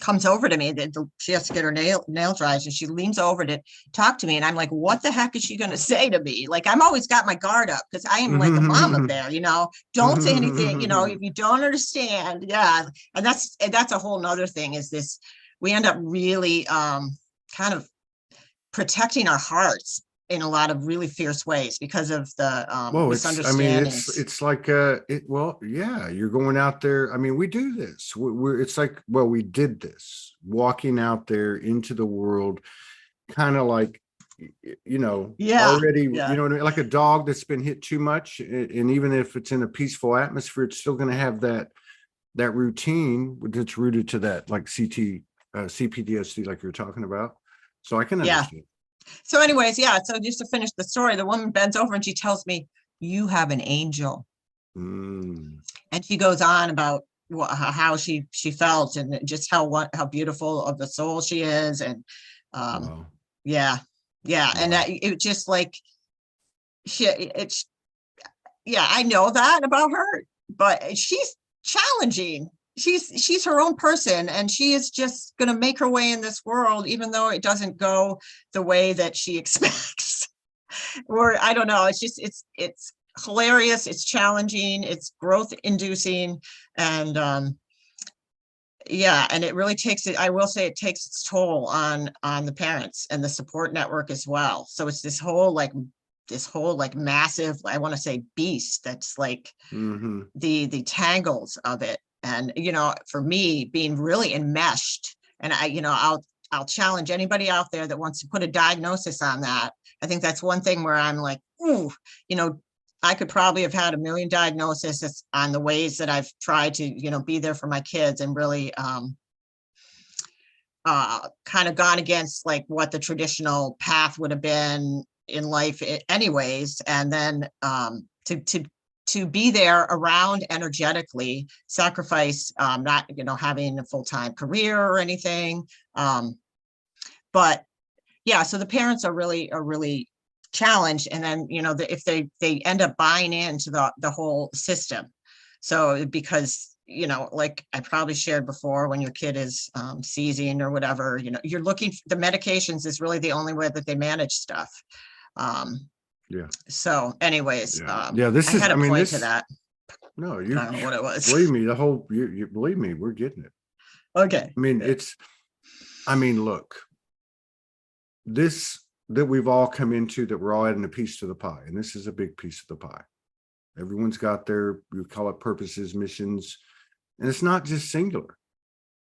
comes over to me. She has to get her nail dried, and she leans over to talk to me. And I'm like, what the heck is she going to say to me? Like, I'm always got my guard up because I am like a mom up there, you know, don't say anything, you know, if you don't understand. Yeah. And that's a whole nother thing, is this, we end up really kind of protecting our hearts in a lot of really fierce ways because of the misunderstandings. It's like well, yeah, you're going out there. I mean, we do this. It's like, well, we did this, walking out there into the world, kind of like, you know, already, you know what I mean? Like a dog that's been hit too much, and even if it's in a peaceful atmosphere, it's still going to have that routine that's rooted to that, like CPTSD, like you're talking about. So I can understand. So anyways, so just to finish the story, the woman bends over and she tells me, you have an angel. And she goes on about how she felt, and just how beautiful of the soul she is. And wow. Wow. And that it just like, I know that about her, but she's challenging. She's her own person, and she is just going to make her way in this world, even though it doesn't go the way that she expects. Or I don't know. It's just, it's hilarious. It's challenging. It's growth inducing. And and it really takes it. I will say it takes its toll on the parents and the support network as well. So it's this whole massive, I want to say, beast that's like the tangles of it. And, you know, for me, being really enmeshed, and I'll challenge anybody out there that wants to put a diagnosis on that. I think that's one thing where I'm like, ooh, you know, I could probably have had a million diagnoses on the ways that I've tried to, you know, be there for my kids, and really kind of gone against like what the traditional path would have been in life anyways. And then to be there around energetically, sacrifice, not, you know, having a full-time career or anything. But yeah, so the parents are really challenged. And then, you know, if they end up buying into the whole system. So because, you know, like I probably shared before, when your kid is seizing or whatever, you know, you're looking, the medications is really the only way that they manage stuff. So anyways, this is, I had a point to that. No, I don't know what it was. Believe me, you believe me, we're getting it. Okay. I mean, look, this that we've all come into, that we're all adding a piece to the pie, and this is a big piece of the pie. Everyone's got their, you call it purposes, missions, and it's not just singular.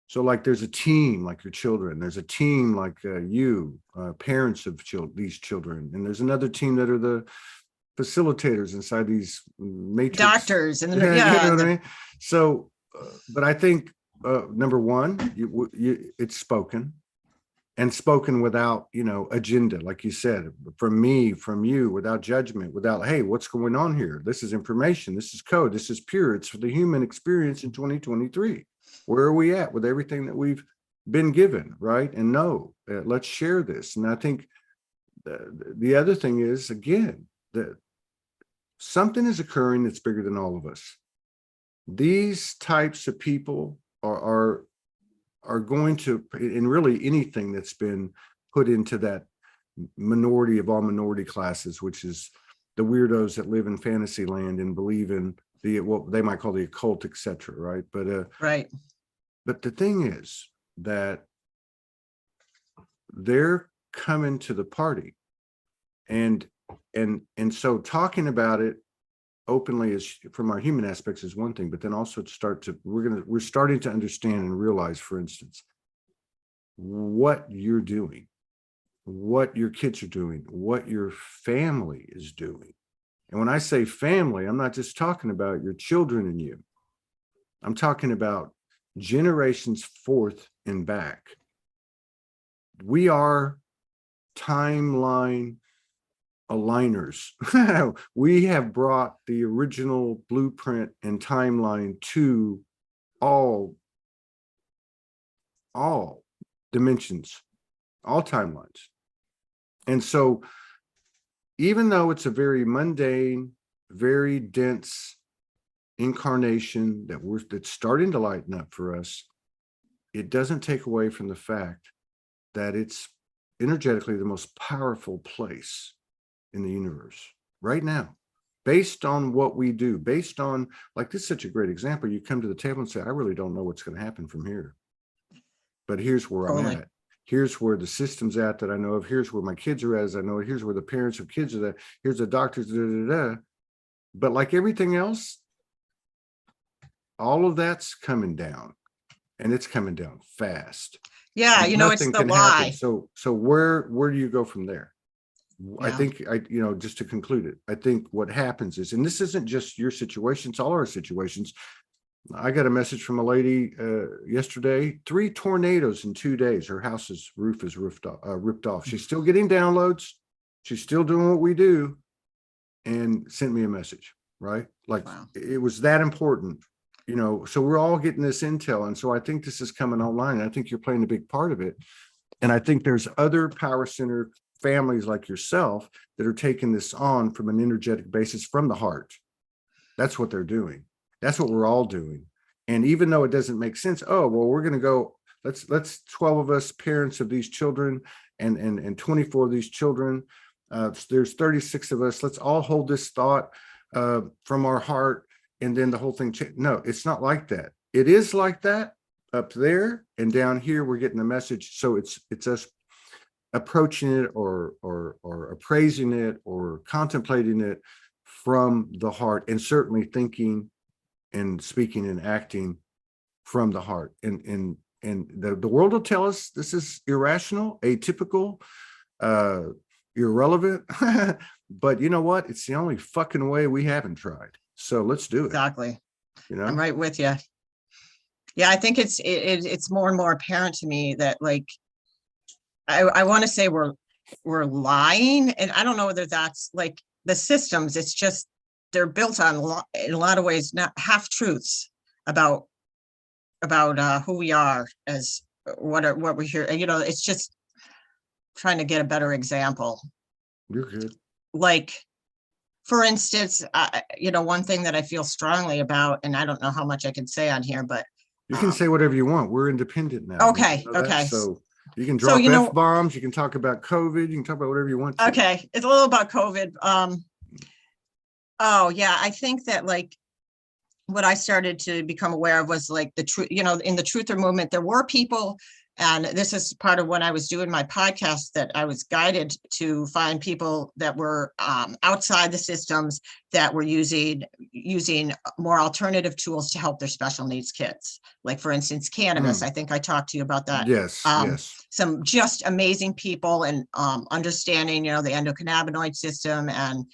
So like there's a team like your children, there's a team like you, parents of these children, and there's another team that are the facilitators inside these matrix. Doctors and you know what I mean? So, but I think number one, it's spoken, and spoken without, you know, agenda, like you said, from me, from you, without judgment, without, hey, what's going on here? This is information, this is code, this is pure, it's for the human experience in 2023. Where are we at with everything that we've been given, right? And no, let's share this. And I think the other thing is, again, that something is occurring that's bigger than all of us. These types of people are going to, and really anything that's been put into that minority of all minority classes, which is the weirdos that live in fantasy land and believe in what they might call the occult, etc. Right? But right. But the thing is that they're coming to the party. And so talking about it openly is, from our human aspects, is one thing, but then also we're starting to understand and realize, for instance, what you're doing, what your kids are doing, what your family is doing. And when I say family, I'm not just talking about your children and you. I'm talking about generations forth and back. We are timeline aligners. We have brought the original blueprint and timeline to all dimensions, all timelines. And so even though it's a very mundane, very dense incarnation that's starting to lighten up for us, it doesn't take away from the fact that it's energetically the most powerful place in the universe right now, based on what we do, based on, like, this is such a great example. You come to the table and say, I really don't know what's going to happen from here, but here's where I'm at. Here's where the system's at that I know of. Here's where my kids are at, as I know it. Here's where the parents of kids are at. Here's the doctors, But like everything else, all of that's coming down, and it's coming down fast. Yeah, And it's the lie. So where do you go from there? Yeah. I think just to conclude it, I think what happens is, and this isn't just your situation, it's all our situations. I got a message from a lady yesterday, 3 tornadoes in 2 days. Her house's roof is ripped off. She's still getting downloads. She's still doing what we do, and sent me a message, right? Like, wow. It was that important, so we're all getting this intel. And so I think this is coming online. I think you're playing a big part of it. And I think there's other power center families like yourself that are taking this on from an energetic basis, from the heart. That's what they're doing. That's what we're all doing. And even though it doesn't make sense, we're going to go, let's 12 of us, parents of these children, and 24 of these children, there's 36 of us. Let's all hold this thought from our heart, and then the whole thing. No, it's not like that. It is like that up there, and down here we're getting the message. So it's us approaching it or appraising it or contemplating it from the heart, and certainly thinking and speaking and acting from the heart. And the world will tell us this is irrational, atypical, irrelevant, but you know what? It's the only fucking way we haven't tried. So let's do it. Exactly. I'm right with you. Yeah, I think it's more and more apparent to me that, like, I want to say we're lying, and I don't know whether that's like the systems. It's just they're built on in a lot of ways not half truths about who we are, as what we're here. It's just trying to get a better example. You're good. Like, for instance, one thing that I feel strongly about, and I don't know how much I can say on here, but you can say whatever you want. We're independent now. Okay. Okay. So you can drop F-bombs. You can talk about COVID. You can talk about whatever you want to. Okay. It's a little about COVID. Oh yeah. I think that, like, what I started to become aware of was, like, the truth, in the truther movement, there were people, and this is part of when I was doing my podcast, that I was guided to find people that were outside the systems, that were using more alternative tools to help their special needs kids. Like, for instance, cannabis. I think I talked to you about that. Yes. Yes. Some just amazing people, and understanding, the endocannabinoid system, and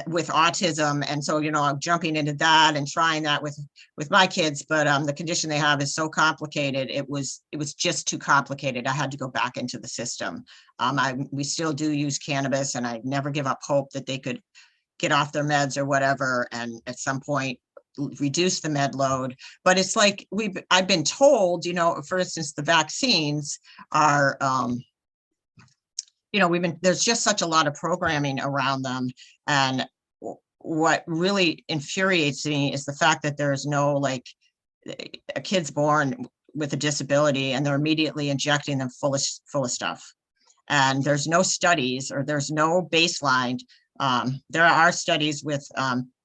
with autism. And so, I'm jumping into that and trying that with my kids, but the condition they have is so complicated. It was just too complicated. I had to go back into the system. We still do use cannabis, and I never give up hope that they could get off their meds or whatever, and at some point reduce the med load. But it's like I've been told, for instance, the vaccines are there's just such a lot of programming around them. And what really infuriates me is the fact that there is no, like, a kid's born with a disability and they're immediately injecting them full of stuff. And there's no studies, or there's no baseline. There are studies with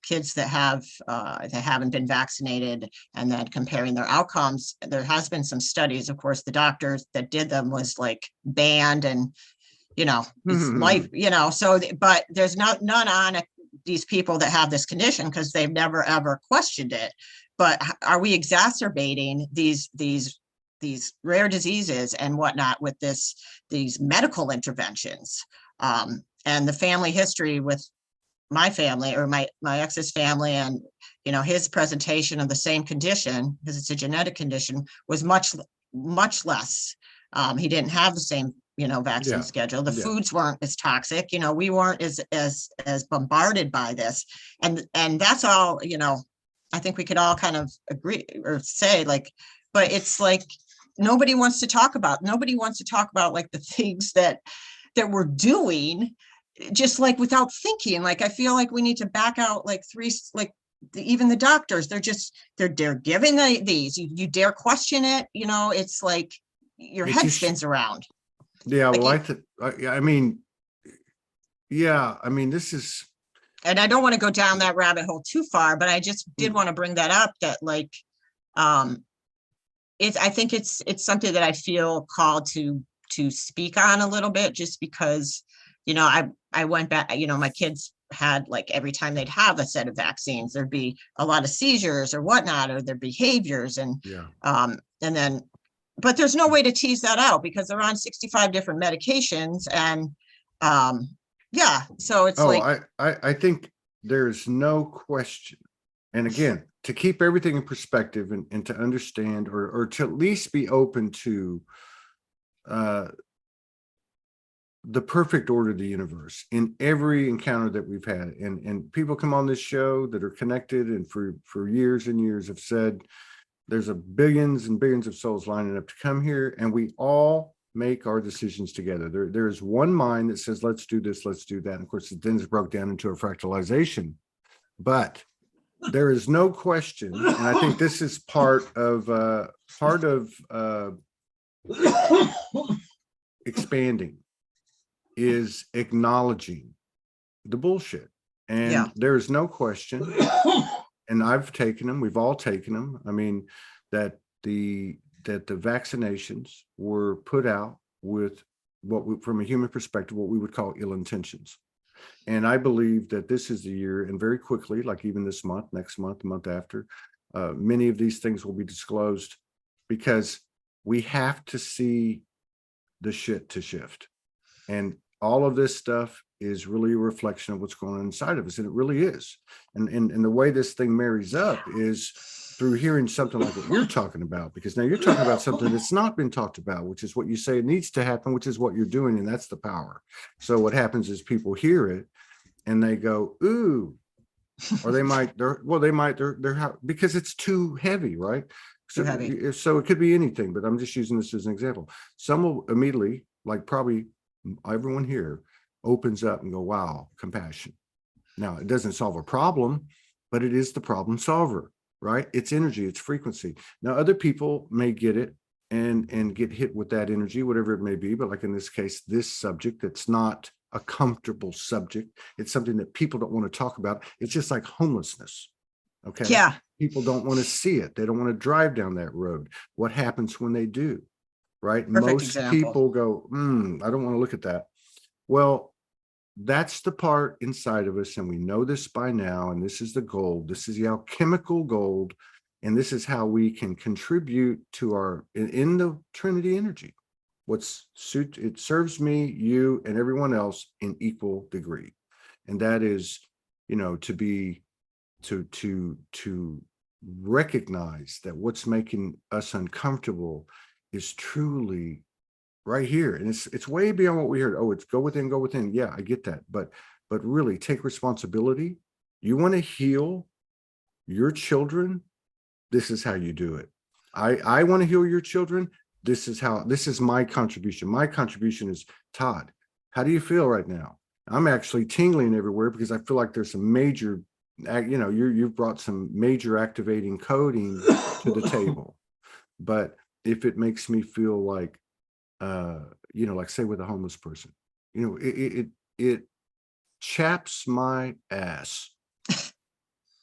kids that haven't been vaccinated, and then comparing their outcomes. There has been some studies, of course, the doctors that did them was like banned, and it's life, so, but there's none on these people that have this condition because they've never ever questioned it. But are we exacerbating these rare diseases and whatnot with these medical interventions? And the family history with my family, or my ex's family, and his presentation of the same condition, because it's a genetic condition, was much less. He didn't have the same vaccine Yeah. schedule. The Yeah. foods weren't as toxic. We weren't as bombarded by this, and that's all. I think we could all kind of agree or say, like, but it's like nobody wants to talk about like the things that we're doing, just like without thinking. Like, I feel like we need to back out like even the doctors, they're giving these, you dare question it, it's like your head spins around. Yeah, like well, I mean, yeah, I mean, this is, and I don't want to go down that rabbit hole too far, but I just did want to bring that up, that like, I think it's something that I feel called to speak on a little bit, just because, I went back, my kids had, like, every time they'd have a set of vaccines, there'd be a lot of seizures or whatnot, or their behaviors. And, yeah. And then, but there's no way to tease that out because they're on 65 different medications. And, yeah, so it's I think there's no question. And again, to keep everything in perspective and to understand, or to at least be open to the perfect order of the universe in every encounter that we've had. And people come on this show that are connected and for years and years have said there's billions and billions of souls lining up to come here, and we all make our decisions together. There is one mind that says, let's do this, let's do that. And of course, it then is broke down into a fractalization. But there is no question, and I think this is part of expanding, is acknowledging the bullshit. And there is no question, and I've taken them, we've all taken them. I mean, that the vaccinations were put out with from a human perspective, what we would call ill intentions. And I believe that this is the year, and very quickly, like even this month, next month, the month after, many of these things will be disclosed, because we have to see the shit to shift. And all of this stuff is really a reflection of what's going on inside of us. And it really is. And the way this thing marries up is through hearing something like what you're talking about, because now you're talking about something that's not been talked about, which is what you say needs to happen, which is what you're doing. And that's the power. So what happens is people hear it and they go, ooh, or because it's too heavy, right? Too heavy. So it could be anything, but I'm just using this as an example. Some will immediately, like probably everyone here, opens up and go, wow, compassion. Now, it doesn't solve a problem, but it is the problem solver, right? It's energy, it's frequency. Now, other people may get it and get hit with that energy, whatever it may be. But like in this case, this subject, that's not a comfortable subject. It's something that people don't want to talk about. It's just like homelessness. Okay. Yeah. People don't want to see it. They don't want to drive down that road. What happens when they do? Right. Perfect Most example. people go, I don't want to look at that. Well, that's the part inside of us. And we know this by now. And this is the gold. This is the alchemical gold. And this is how we can contribute to in the Trinity energy. It serves me, you, and everyone else in equal degree. And that is, to recognize that what's making us uncomfortable is truly right here. And it's way beyond what we heard. Oh, it's go within, go within. Yeah, I get that. But really take responsibility. You want to heal your children? This is how you do it. I want to heal your children. This is my contribution. My contribution is, Todd, how do you feel right now? I'm actually tingling everywhere because I feel like there's some major, you've brought some major activating coding to the table. But if it makes me feel like, like say with a homeless person, it chaps my ass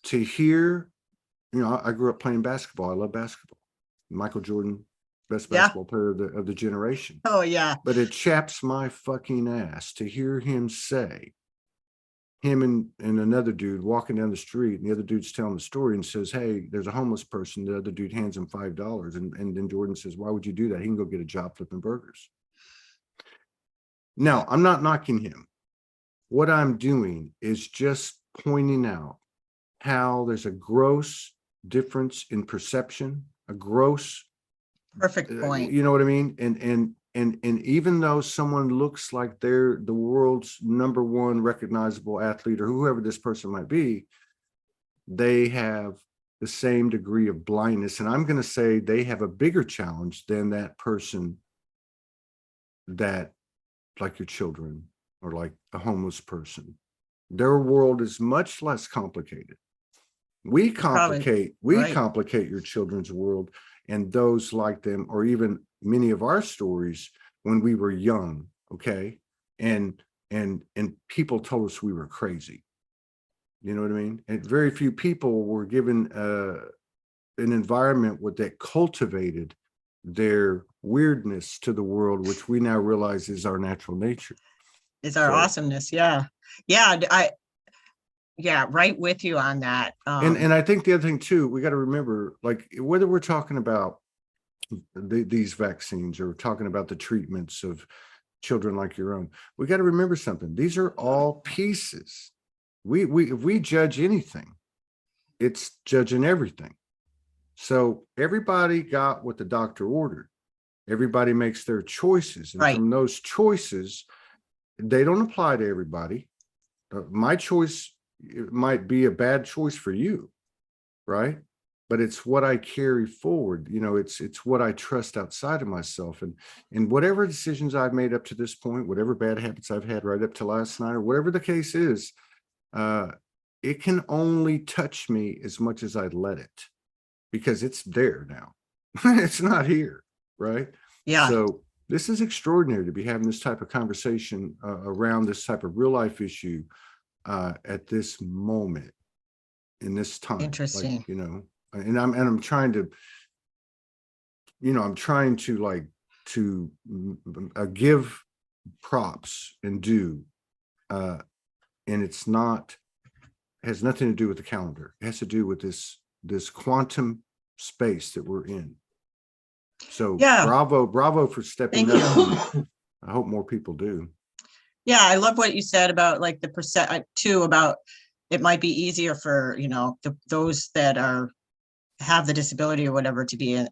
to hear, I grew up playing basketball. I love basketball. Michael Jordan, best Yeah. basketball player of the generation. Oh, yeah. But it chaps my fucking ass to hear him say, him and another dude walking down the street, and the other dude's telling the story and says, hey, there's a homeless person. The other dude hands him $5. And then Jordan says, why would you do that? He can go get a job flipping burgers. Now, I'm not knocking him. What I'm doing is just pointing out how there's a gross difference in perception, a gross, Perfect point. you know what I mean? And even though someone looks like they're the world's #1 recognizable athlete, or whoever this person might be, they have the same degree of blindness. And I'm going to say they have a bigger challenge than that person that, like your children or like a homeless person. Their world is much less complicated. We complicate your children's world and those like them, or even many of our stories when we were young, okay? And people told us we were crazy. You know what I mean? And very few people were given an environment that cultivated their weirdness to the world, which we now realize is our natural nature. Is our awesomeness. Yeah. Yeah, right with you on that. And I think the other thing too, we got to remember, like, whether we're talking about these vaccines or talking about the treatments of children like your own, we got to remember something. These are all pieces. If we judge anything, it's judging everything. So everybody got what the doctor ordered. Everybody makes their choices. And from those choices, they don't apply to everybody. My choice, it might be a bad choice for you, right? But it's what I carry forward. It's what I trust outside of myself. And whatever decisions I've made up to this point, whatever bad habits I've had right up to last night, or whatever the case is, it can only touch me as much as I let it, because it's there now. It's not here, right? Yeah. So this is extraordinary to be having this type of conversation around this type of real life issue at this moment, in this time. Interesting. Like, and I'm trying to, give props and do, and it's not, has nothing to do with the calendar. It has to do with this quantum space that we're in. So yeah, bravo for stepping up. I hope more people do. Yeah, I love what you said about like the percent too, about it might be easier for, those that have the disability or whatever to be,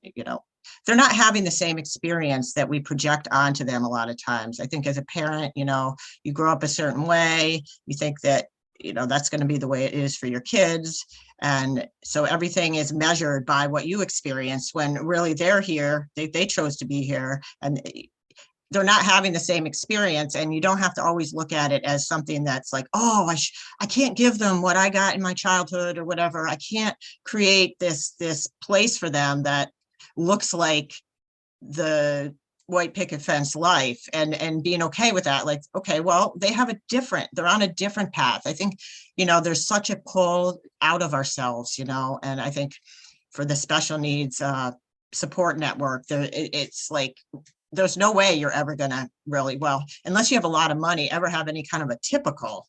they're not having the same experience that we project onto them a lot of times. I think as a parent, you grow up a certain way, you think that, that's going to be the way it is for your kids. And so everything is measured by what you experience, when really they're here, they chose to be here, and they're not having the same experience. And you don't have to always look at it as something that's like, oh, I can't give them what I got in my childhood or whatever. I can't create this place for them that looks like the white picket fence life, and being okay with that. Like, okay, well, they're on a different path. I think, there's such a pull out of ourselves, and I think for the special needs support network, it's like, there's no way you're ever gonna really, well, unless you have a lot of money, ever have any kind of a typical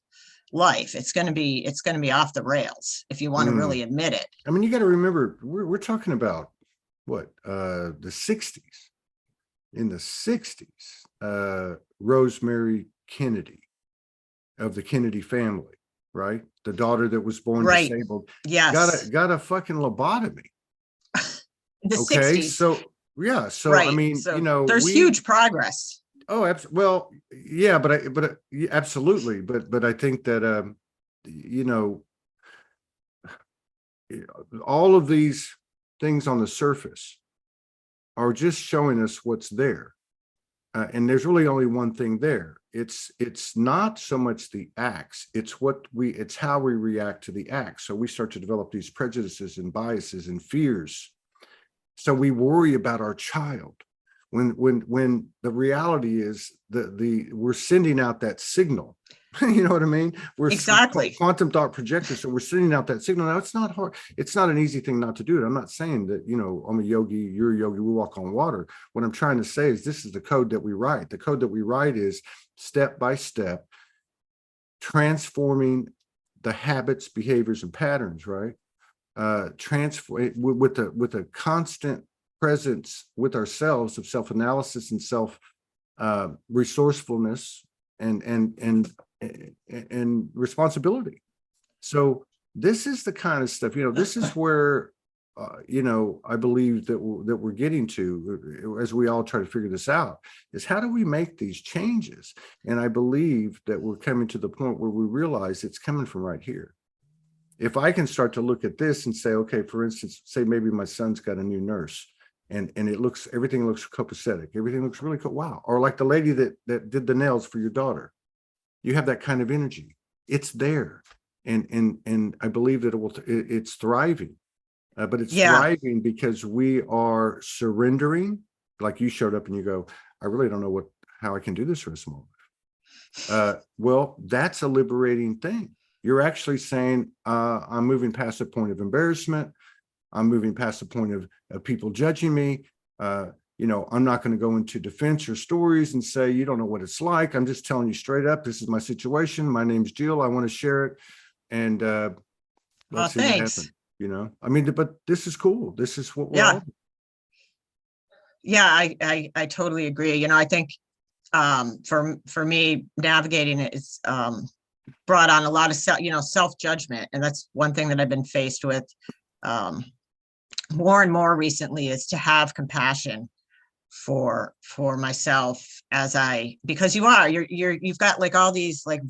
life. It's gonna be off the rails if you want to really admit it. I mean, you got to remember, we're talking about what, the 60s. In the 60s, Rosemary Kennedy of the Kennedy family, right? The daughter that was born disabled, yes, got a fucking lobotomy. The okay, 60s. so yeah, so right. I mean, so there's huge progress. Oh, well, yeah, but absolutely, but I think that all of these things on the surface are just showing us what's there. And there's really only one thing there. It's not so much the acts, it's how we react to the acts. So we start to develop these prejudices and biases and fears. So we worry about our child when the reality is we're sending out that signal You know what I mean? We're Exactly. quantum dot projectors, so we're sending out that signal. Now, it's not hard. It's not an easy thing not to do it. I'm not saying that, you know, I'm a yogi, you're a yogi, we walk on water. What I'm trying to say is this is the code that we write. The code that we write is step by step, transforming the habits, behaviors, and patterns, right? Transform with a constant presence with ourselves of self-analysis and self resourcefulness and responsibility. So this is the kind of stuff, you know, this is where you know, I believe that we're getting to as we all try to figure this out, is how do we make these changes? And I believe that we're coming to the point where we realize it's coming from right here. If I can start to look at this and say, okay, for instance, say maybe my son's got a new nurse and everything looks copacetic, everything looks really cool. Wow. Or like the lady that did the nails for your daughter, you have that kind of energy. It's there. And I believe that it's thriving. But it's thriving because we are surrendering. Like you showed up and you go, I really don't know how I can do this for a small life. Well, that's a liberating thing. You're actually saying, I'm moving past the point of embarrassment. I'm moving past the point of people judging me. You know, I'm not going to go into defense or stories and say, you don't know what it's like. I'm just telling you straight up, this is my situation. My name's Jill. I want to share it. And let's see what happens. You know, I mean, but this is cool. This is what we're all. Yeah, I totally agree. You know, I think for me, navigating it is brought on a lot of self-judgment. And that's one thing that I've been faced with more and more recently, is to have compassion for myself because you've got like all these, like,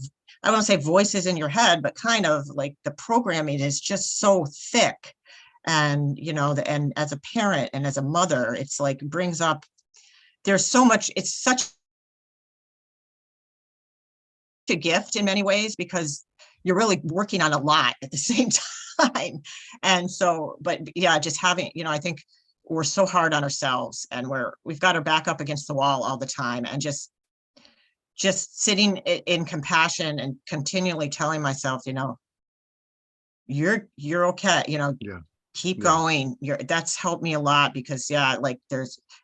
I won't say voices in your head, but kind of like the programming is just so thick. And, you know, and as a parent and as a mother, it's like brings up, there's so much, it's such a gift in many ways, because you're really working on a lot at the same time. And so, but yeah, just having, you know, I think we're so hard on ourselves, and we've got our back up against the wall all the time, and just sitting in compassion and continually telling myself, you know, you're okay, you know, keep going. That's helped me a lot, because like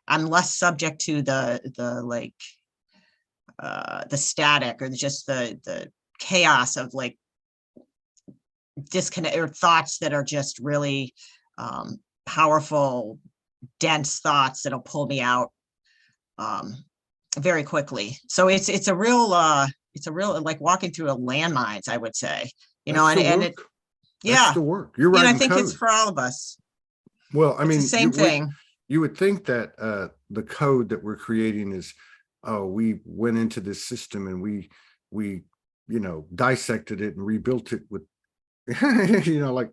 I'm less subject to the static, or just the chaos of like disconnect, or thoughts that are just really powerful, dense thoughts that'll pull me out very quickly. So it's a real like walking through a landmines, I would say, you know, that's the work. You're right. And I think it's for all of us. Well, I mean, the same thing. You would think that the code that we're creating is, oh, we went into this system and we you know, dissected it and rebuilt it with you know, like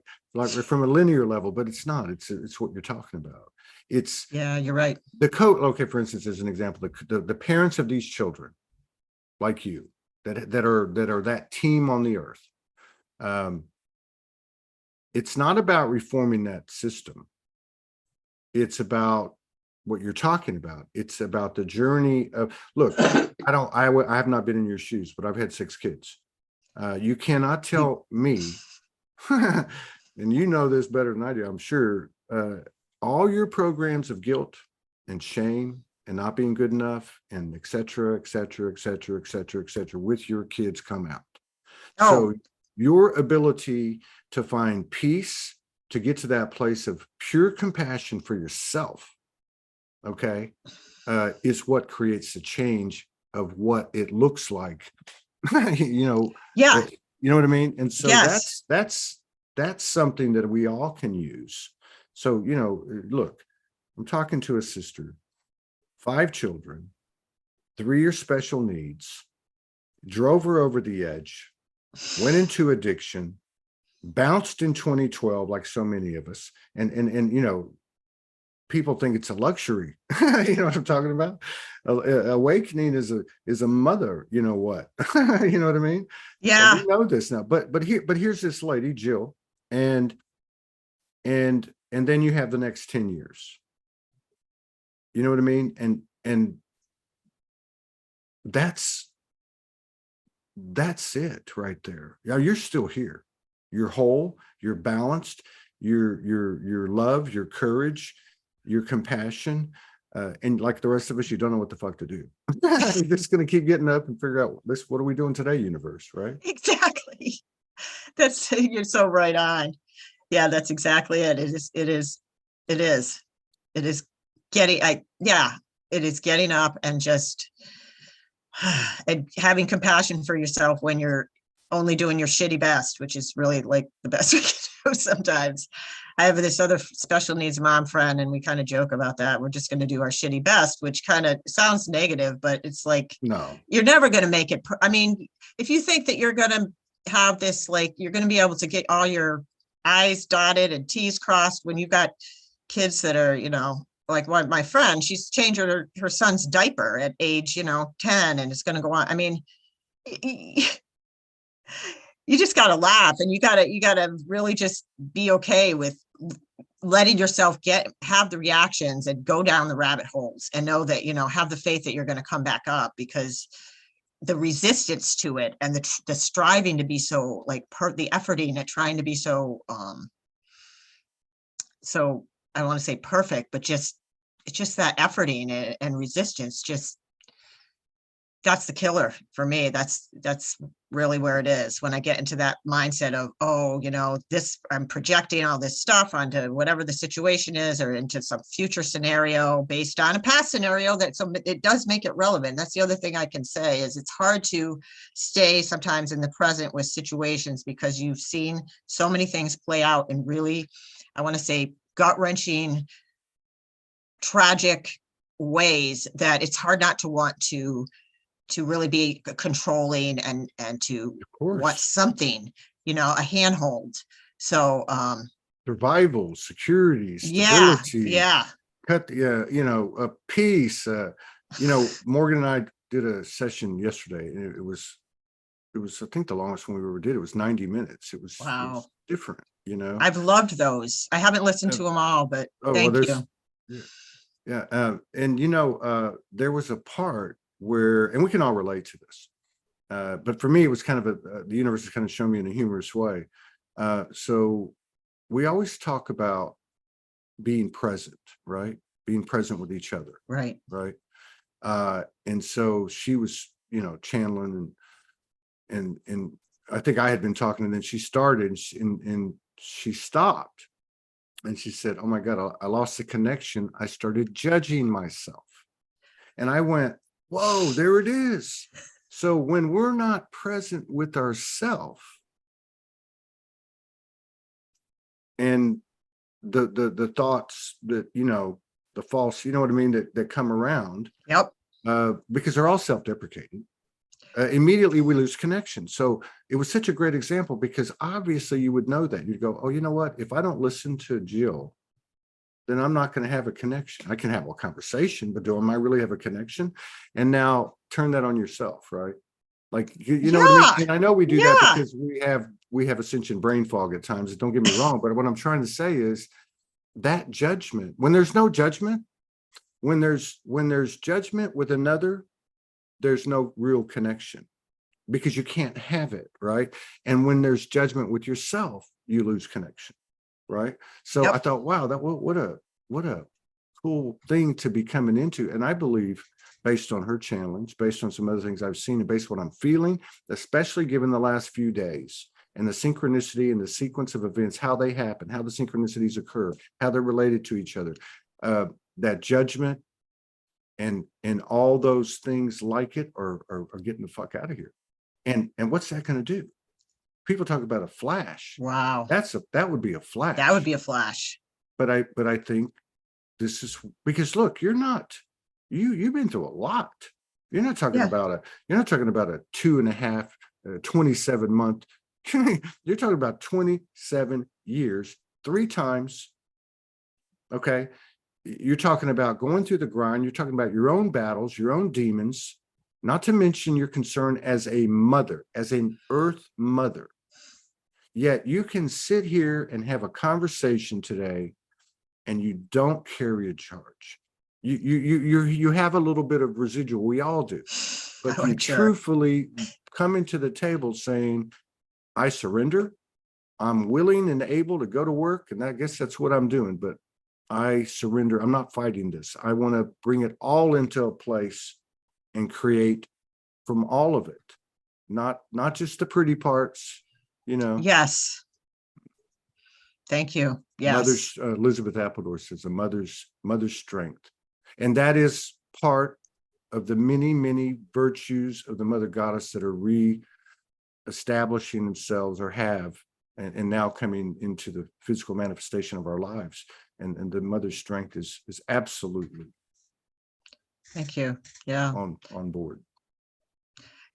from a linear level, but it's not. It's what you're talking about. It's you're right. The code. Okay, for instance, as an example, the parents of these children, like you, that are that team on the earth. It's not about reforming that system. It's about what you're talking about. It's about the journey of, look, I have not been in your shoes, but I've had 6 kids. You cannot tell me, and you know this better than I do, I'm sure, all your programs of guilt and shame and not being good enough and et cetera, et cetera, et cetera, et cetera, et cetera, with your kids come out. So your ability to find peace, to get to that place of pure compassion for yourself, okay, is what creates the change of what it looks like. You know, you know what I mean? And so that's something that we all can use. So, you know, look, I'm talking to a sister, 5 children, 3 are special needs, drove her over the edge, went into addiction, bounced in 2012, like so many of us. And you know, people think it's a luxury. You know what I'm talking about? Awakening is a mother, you know what? You know what I mean? Yeah. We know this now, but here's this lady, Jill, and then you have the next 10 years. You know what I mean? And that's that's it right there. Yeah, you're still here. You're whole, you're balanced, your love, your courage, your compassion. And like the rest of us, you don't know what the fuck to do. You're just going to keep getting up and figure out this. What are we doing today, universe? Right? Exactly. That's, you're so right on. Yeah, that's exactly it. It is, it is, it is, it is it is getting up and just and having compassion for yourself when you're only doing your shitty best, which is really like the best we can do sometimes. I have this other special needs mom friend, and we kind of joke about that. We're just going to do our shitty best, which kind of sounds negative, but it's like, no, you're never going to make it. I mean, if you think that you're going to have this, like, you're going to be able to get all your I's dotted and T's crossed when you've got kids that are, like my friend, she's changed her son's diaper at age, 10, and it's going to go on. I mean, you just got to laugh, and you got to really just be okay with letting yourself have the reactions and go down the rabbit holes, and know that, have the faith that you're going to come back up, because the resistance to it and the striving to be so like the efforting at trying to be so I don't want to say perfect, but it's just that efforting and resistance, just that's the killer for me. That's really where it is when I get into that mindset of, oh, this, I'm projecting all this stuff onto whatever the situation is, or into some future scenario based on a past scenario, it does make it relevant. That's the other thing I can say is it's hard to stay sometimes in the present with situations, because you've seen so many things play out in really, I want to say, gut-wrenching, tragic ways that it's hard not to want to really be controlling and to want something, a handhold. So survival, security, yeah, stability, peace. Morgan and I did a session yesterday, and it was I think the longest one we ever did. It was 90 minutes. It was different. I've loved those. I haven't listened to them all, but thank you. And there was a part where, and we can all relate to this, but for me, it was kind of the universe is kind of showing me in a humorous way. So we always talk about being present, right? Being present with each other. Right. Right. And so she was, channeling and I think I had been talking, and then she started and she stopped. And she said, oh my God, I lost the connection. I started judging myself. And I went, whoa, there it is. So when we're not present with ourselves and the thoughts that, the false, you know what I mean, that come around. Yep. Because they're all self-deprecating. Immediately we lose connection. So it was such a great example, because obviously you would know that. You'd go, oh, you know what? If I don't listen to Jill, then I'm not going to have a connection. I can have a conversation, but am I really have a connection? And now turn that on yourself, right? Like, you know what I mean? And I know we do that because we have ascension brain fog at times. Don't get me wrong. But what I'm trying to say is that judgment, when there's no judgment, when there's judgment with another, there's no real connection, because you can't have it, right? And when there's judgment with yourself, you lose connection, right? So I thought, wow, what a cool thing to be coming into. And I believe, based on her challenge, based on some other things I've seen, and based on what I'm feeling, especially given the last few days and the synchronicity and the sequence of events, how they happen, how the synchronicities occur, how they're related to each other, that judgment and all those things like it are getting the fuck out of here. And what's that going to do? People talk about a flash. Wow. That would be a flash. That would be a flash. But I think this is because, look, you've been through a lot. You're not talking about a 2.5, 27 month. You're talking about 27 years, 3 times. Okay. You're talking about going through the grind. You're talking about your own battles, your own demons, not to mention your concern as a mother, as an earth mother. Yet you can sit here and have a conversation today and you don't carry a charge. You have a little bit of residual. We all do. but Oh, you sure. truthfully coming to the table saying, I surrender. I'm willing and able to go to work. And I guess that's what I'm doing, but I surrender. I'm not fighting this. I want to bring it all into a place and create from all of it, not just the pretty parts, you know. Yes. Thank you. Yes. Mother's Elizabeth Appledore says a mother's strength. And that is part of the many virtues of the mother goddess that are re-establishing themselves or have and now coming into the physical manifestation of our lives. And the mother's strength is absolutely Thank you. Yeah. on board.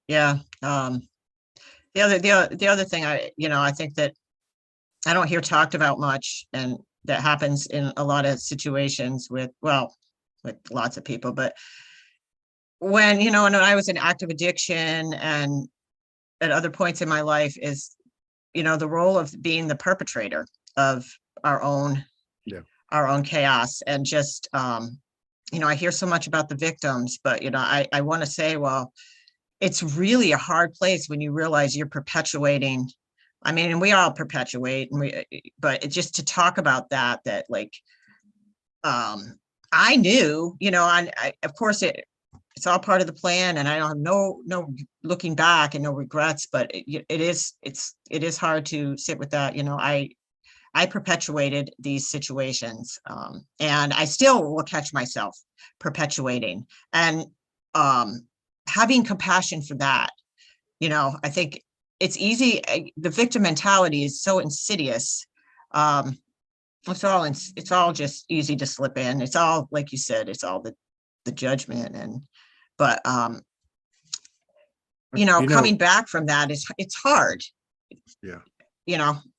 Yeah. The other thing I think that I don't hear talked about much, and that happens in a lot of situations with lots of people, but when I was in active addiction and at other points in my life is, the role of being the perpetrator of our own chaos. And just, I hear so much about the victims, but, I want to say, well, it's really a hard place when you realize you're perpetuating. I mean, and we all perpetuate, but it's just to talk about that like, I knew, of course it's all part of the plan, and I don't have no looking back and no regrets, but it is hard to sit with that. I perpetuated these situations, and I still will catch myself perpetuating, and having compassion for that. I think it's easy. The victim mentality is so insidious. It's all just easy to slip in. It's all, like you said, it's all the judgment, but coming back from that it's hard. Yeah.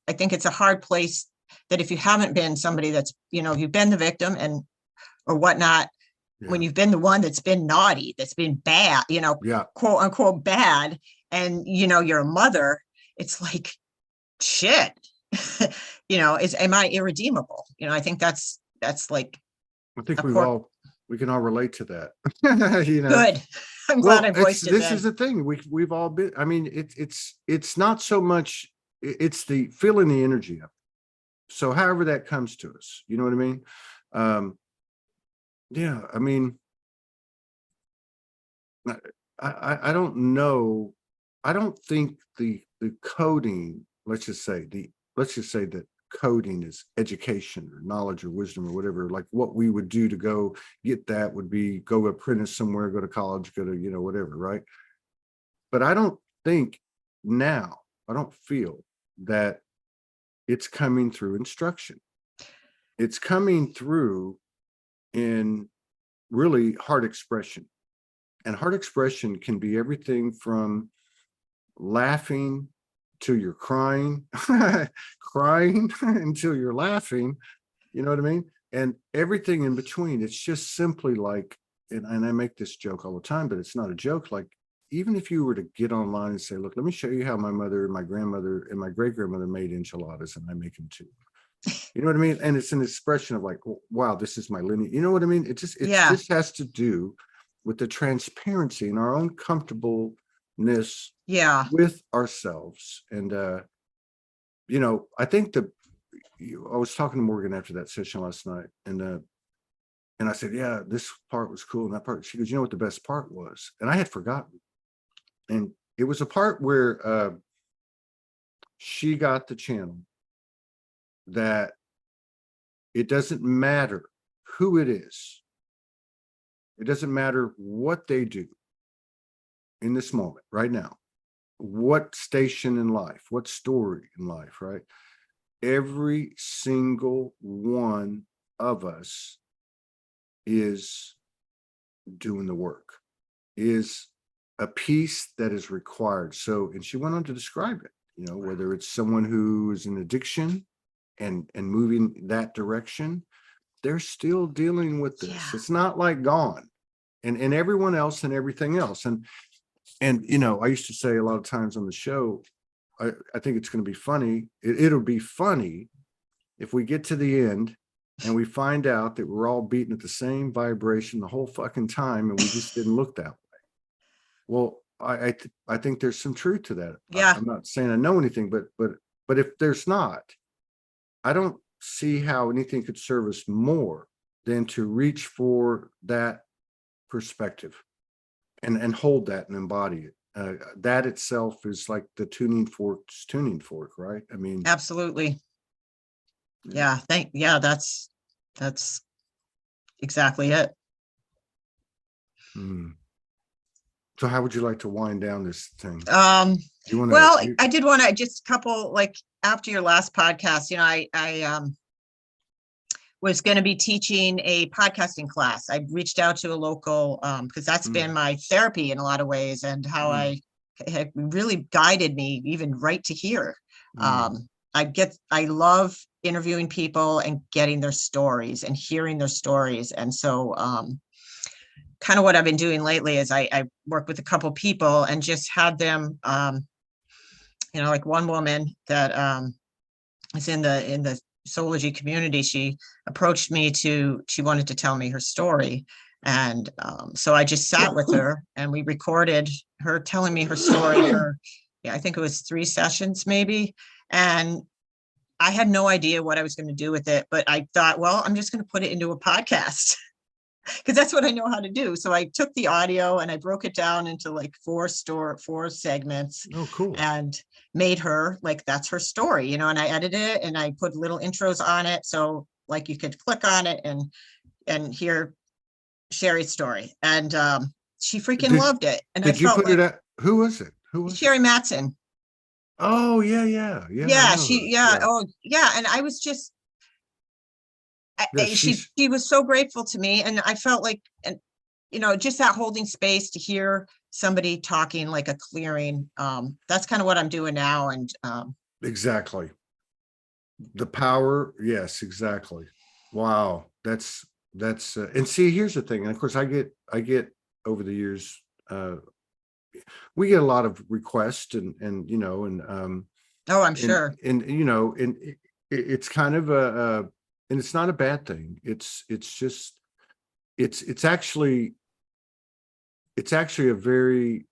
I think it's a hard place that if you haven't been somebody that's, you've been the victim or whatnot, when you've been the one that's been naughty, that's been bad, quote unquote bad, and you're a mother, it's like, shit, am I irredeemable? I think that's like, I think we can all relate to that. Good. I'm glad I voiced it. This is the thing we've all been. I mean, it's not so much. It's the feeling the energy of it. So however that comes to us, you know what I mean? Yeah. I mean, I don't know. I don't think the coding. Let's just say that coding is education or knowledge or wisdom or whatever. Like what we would do to go get that would be go apprentice somewhere, go to college, go to whatever, right? But I don't think now, I don't feel that it's coming through instruction. It's coming through in really heart expression. And heart expression can be everything from laughing till you're crying, crying until you're laughing, you know what I mean? And everything in between. It's just simply like, and I make this joke all the time, but it's not a joke. Like, even if you were to get online and say, look, let me show you how my mother and my grandmother and my great-grandmother made enchiladas, and I make them too. You know what I mean? And it's an expression of like, wow, this is my lineage. You know what I mean? It just has to do with the transparency and our own comfortableness with ourselves. And I think I was talking to Morgan after that session last night, and I said, yeah, this part was cool, and that part. She goes, you know what the best part was? And I had forgotten. And it was a part where she got the channel that it doesn't matter who it is. It doesn't matter what they do in this moment, right now, what station in life, what story in life, right? Every single one of us is doing the work, is a piece that is required. So, and she went on to describe it, whether it's someone who is in addiction and moving that direction, they're still dealing with this. Yeah. It's not like gone, and everyone else and everything else. And I used to say a lot of times on the show, I think it's going to be funny. It'll be funny if we get to the end and we find out that we're all beating at the same vibration the whole fucking time, and we just didn't look that way. Well, I think there's some truth to that. Yeah. I'm not saying I know anything, but if there's not, I don't see how anything could serve us more than to reach for that perspective and hold that and embody it. That itself is like the tuning fork, right? I mean, Absolutely. yeah. Yeah. That's exactly it. Mm. So how would you like to wind down this thing? You want Well, to? I did want to just couple, like, after your last podcast, I was going to be teaching a podcasting class. I reached out to a local, because that's been my therapy in a lot of ways, and how I have really guided me even right to here. I love interviewing people and getting their stories and hearing their stories. And so, kind of what I've been doing lately is I work with a couple people and just had them, like one woman that is in the Soulogy community. She approached me she wanted to tell me her story. And so I just sat with her and we recorded her telling me her story. I think it was 3 sessions maybe. And I had no idea what I was going to do with it, but I thought, well, I'm just going to put it into a podcast. Because that's what I know how to do. So I took the audio and I broke it down into like 4 segments. Oh, cool. And made her, like, that's her story, and I edited it and I put little intros on it. So like you could click on it and hear Sherry's story. And she freaking loved it. And I Did you felt put it like, at, who was it? Sherry Matson. Oh, yeah. I know her. Oh yeah. And I was just, Yeah, she was so grateful to me, and I felt like, and just that holding space to hear somebody talking, like a clearing. That's kind of what I'm doing now. And exactly. The power. Yes, exactly. Wow. That's and see, here's the thing. And of course I get over the years, we get a lot of requests and oh, I'm sure. And it's kind of and it's not a bad thing. It's just, it's actually a very,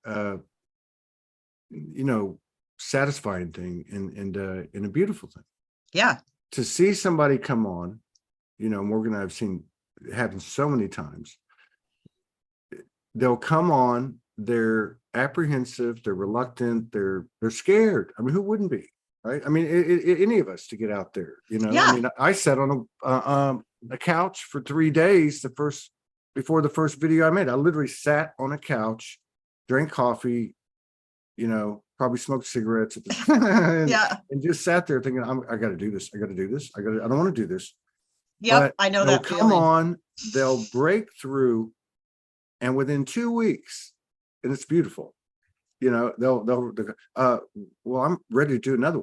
satisfying thing and a beautiful thing. Yeah. To see somebody come on, Morgan and I've seen it happen so many times. They'll come on, they're apprehensive, they're reluctant, they're scared. I mean, who wouldn't be, right? I mean, any of us to get out there, Yeah. I mean, I sat on a couch for 3 days before the first video I made. I literally sat on a couch, drank coffee, probably smoked cigarettes and, and just sat there thinking, I got to do this. I don't want to do this. Yep, but I know they'll that come feeling. on, they'll break through, and within 2 weeks, and it's beautiful. They'll well, I'm ready to do another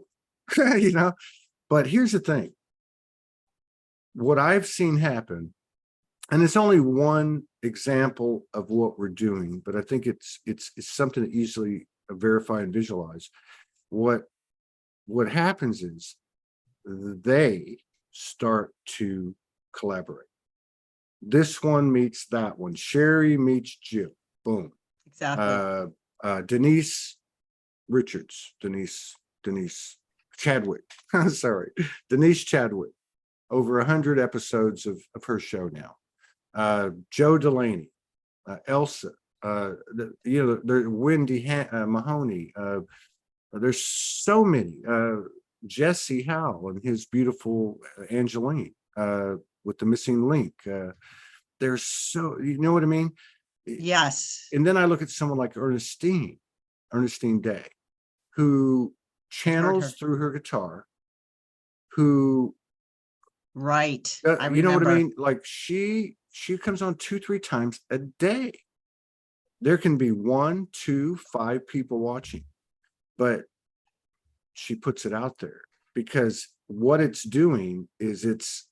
one. But here's the thing. What I've seen happen, and it's only one example of what we're doing, but I think it's something to easily verify and visualize. What happens is they start to collaborate. This one meets that one. Sherry meets Jill. Boom. Exactly. Denise Chadwick. Sorry, Denise Chadwick. Over 100 episodes of her show now. Joe Delaney, Elsa, Wendy Mahoney. There's so many. Jesse Howe and his beautiful Angeline with the missing link. There's so, you know what I mean? Yes. And then I look at someone like Ernestine Day, who channels through her guitar, who right. I you know what I remember. mean? Like she comes on 2-3 times a day. There can be 1, 2, 5 people watching, but she puts it out there because what it's doing is it's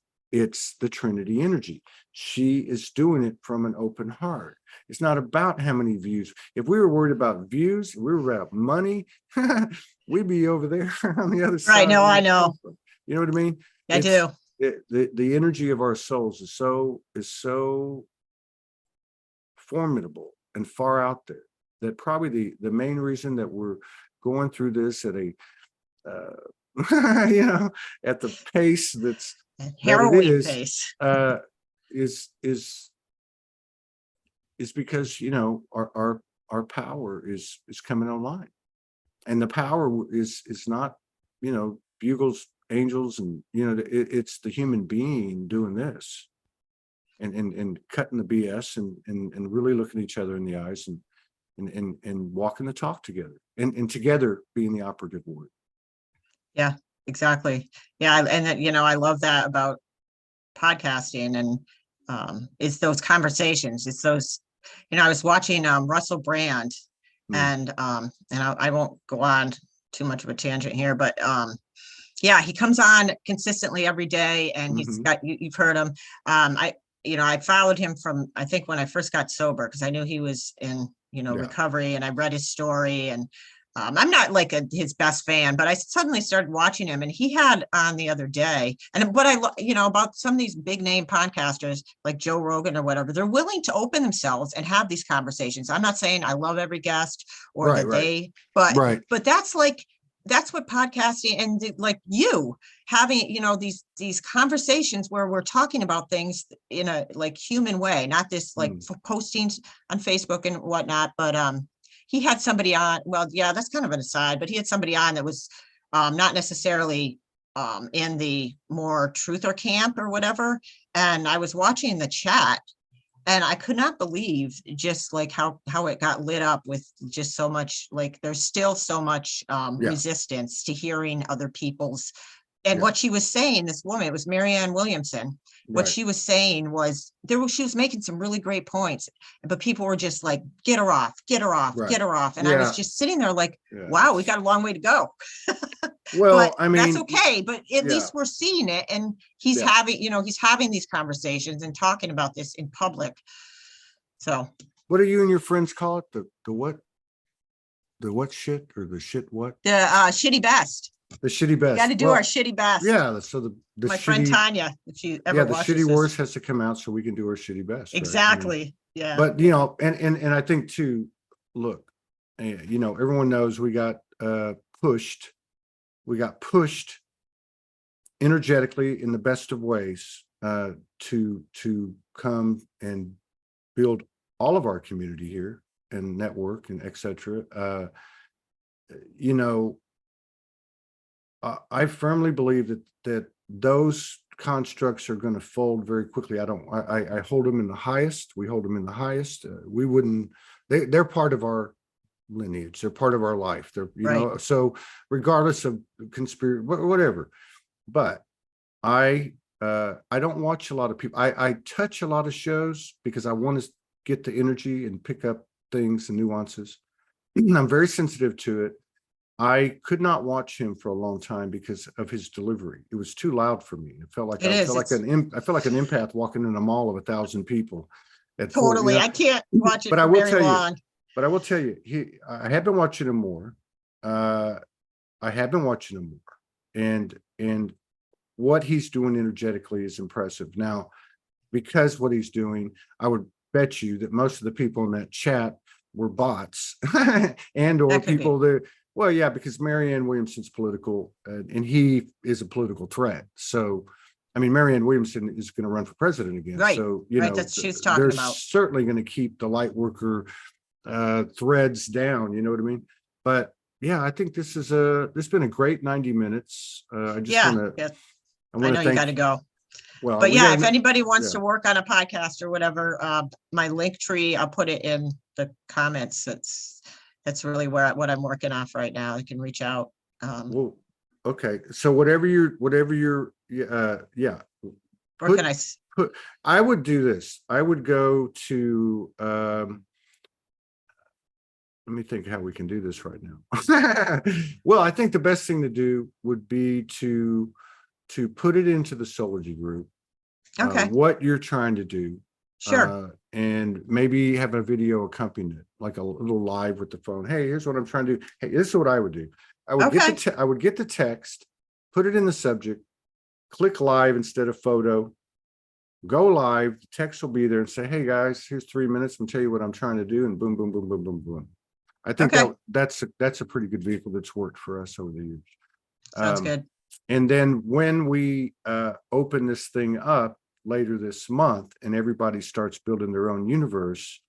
the Trinity energy. She is doing it from an open heart. It's not about how many views. If we were worried about views, we were about money, we'd be over there on the other side. Right. No, I know. You know what I mean? I do. The energy of our souls is so formidable and far out there that probably the main reason that we're going through this at a at the pace that Harrowing it pace. is because our power is coming online, and the power is not bugles, angels, and it's the human being doing this, and cutting the BS, and really looking each other in the eyes, and walking the talk together, and together being the operative word. Yeah, exactly. Yeah, and I love that about podcasting, and it's those conversations. It's those, I was watching Russell Brand, and I won't go on too much of a tangent here, but yeah, he comes on consistently every day, and he's got, you've heard him. I followed him from, I think, when I first got sober, because I knew he was in recovery, and I read his story, and I'm not like his best fan, but I suddenly started watching him, and he had on the other day, and what about some of these big name podcasters like Joe Rogan or whatever, they're willing to open themselves and have these conversations. I'm not saying I love every guest or but that's what podcasting, and like you having, these conversations where we're talking about things in a like human way, not this like postings on Facebook and whatnot. But he had somebody on, well, yeah, that's kind of an aside, but he had somebody on that was not necessarily in the more truther camp or whatever. And I was watching the chat, and I could not believe just like how it got lit up with just so much, like there's still so much resistance to hearing other people's. And what she was saying, this woman, it was Marianne Williamson. What she was saying was she was making some really great points, but people were just like, get her off, get her off, get her off. And I was just sitting there like, wow, we got a long way to go. Well, but I mean, that's okay. But at least we're seeing it. And he's having these conversations and talking about this in public. So what do you and your friends call it? The what? The what shit, or the shit what? The shitty best. The shitty best. We got to do our shitty best. Yeah. So the my friend Tanya, if she ever watches the shitty this. worst has to come out so we can do our shitty best. Exactly. Right? I mean, but and I think too, look, everyone knows we got pushed. We got pushed energetically in the best of ways to come and build all of our community here and network and etc. I firmly believe that those constructs are going to fold very quickly. I hold them in the highest. We hold them in the highest. We wouldn't. They're part of our lineage. They're part of our life. They're so regardless of conspiracy, whatever. But I don't watch a lot of people. I touch a lot of shows because I want to get the energy and pick up things and nuances. I'm very sensitive to it. I could not watch him for a long time because of his delivery. It was too loud for me. I felt like an empath walking in a mall of 1,000 people. Totally, I can't watch it. But I will tell you. But I will tell you, I have been watching him more. And what he's doing energetically is impressive. Now, because what he's doing, I would bet you that most of the people in that chat were bots or people that. Well, yeah, because Marianne Williamson's political, and he is a political threat. So, I mean, Marianne Williamson is going to run for president again. Right. So, that's what she's talking about. They're certainly going to keep the light worker threads down. You know what I mean? But yeah, I think this has been a great 90 minutes. I just want to. I know you got to go. Well, but yeah, if anybody wants to work on a podcast or whatever, my Linktree, I'll put it in the comments. That's really what I'm working off right now. You can reach out. Well, okay. So whatever you're, I would do this. I would go to, let me think how we can do this right now. Well, I think the best thing to do would be to put it into the Soulogy group. Okay. What you're trying to do. Sure. And maybe have a video accompanying it, like a little live with the phone. Hey, here's what I'm trying to do. Hey, this is what I would do. I would get the text, put it in the subject, click live instead of photo, go live. The text will be there and say, hey guys, here's 3 minutes. I'm tell you what I'm trying to do, and boom, boom, boom, boom, boom, boom. I think Okay. that's a pretty good vehicle that's worked for us over the years. Sounds good. And then when we open this thing up later this month and everybody starts building their own universe,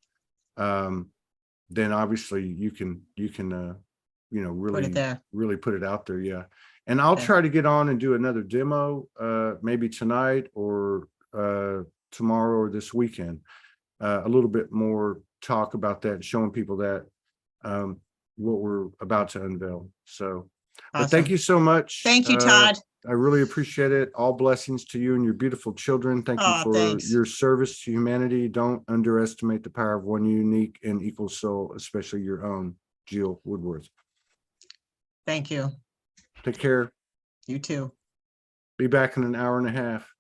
then obviously you can Put it there. really put it out there. Yeah. And I'll Okay. try to get on and do another demo, maybe tonight or tomorrow or this weekend. A little bit more talk about that, showing people that what we're about to unveil. So, but thank Awesome. you so much. Thank you, Todd. I really appreciate it. All blessings to you and your beautiful children. Thank you Oh, for thanks. your service to humanity. Don't underestimate the power of one unique and equal soul, especially your own, Jill Woodworth. Thank you. Take care. You too. Be back in an hour and a half.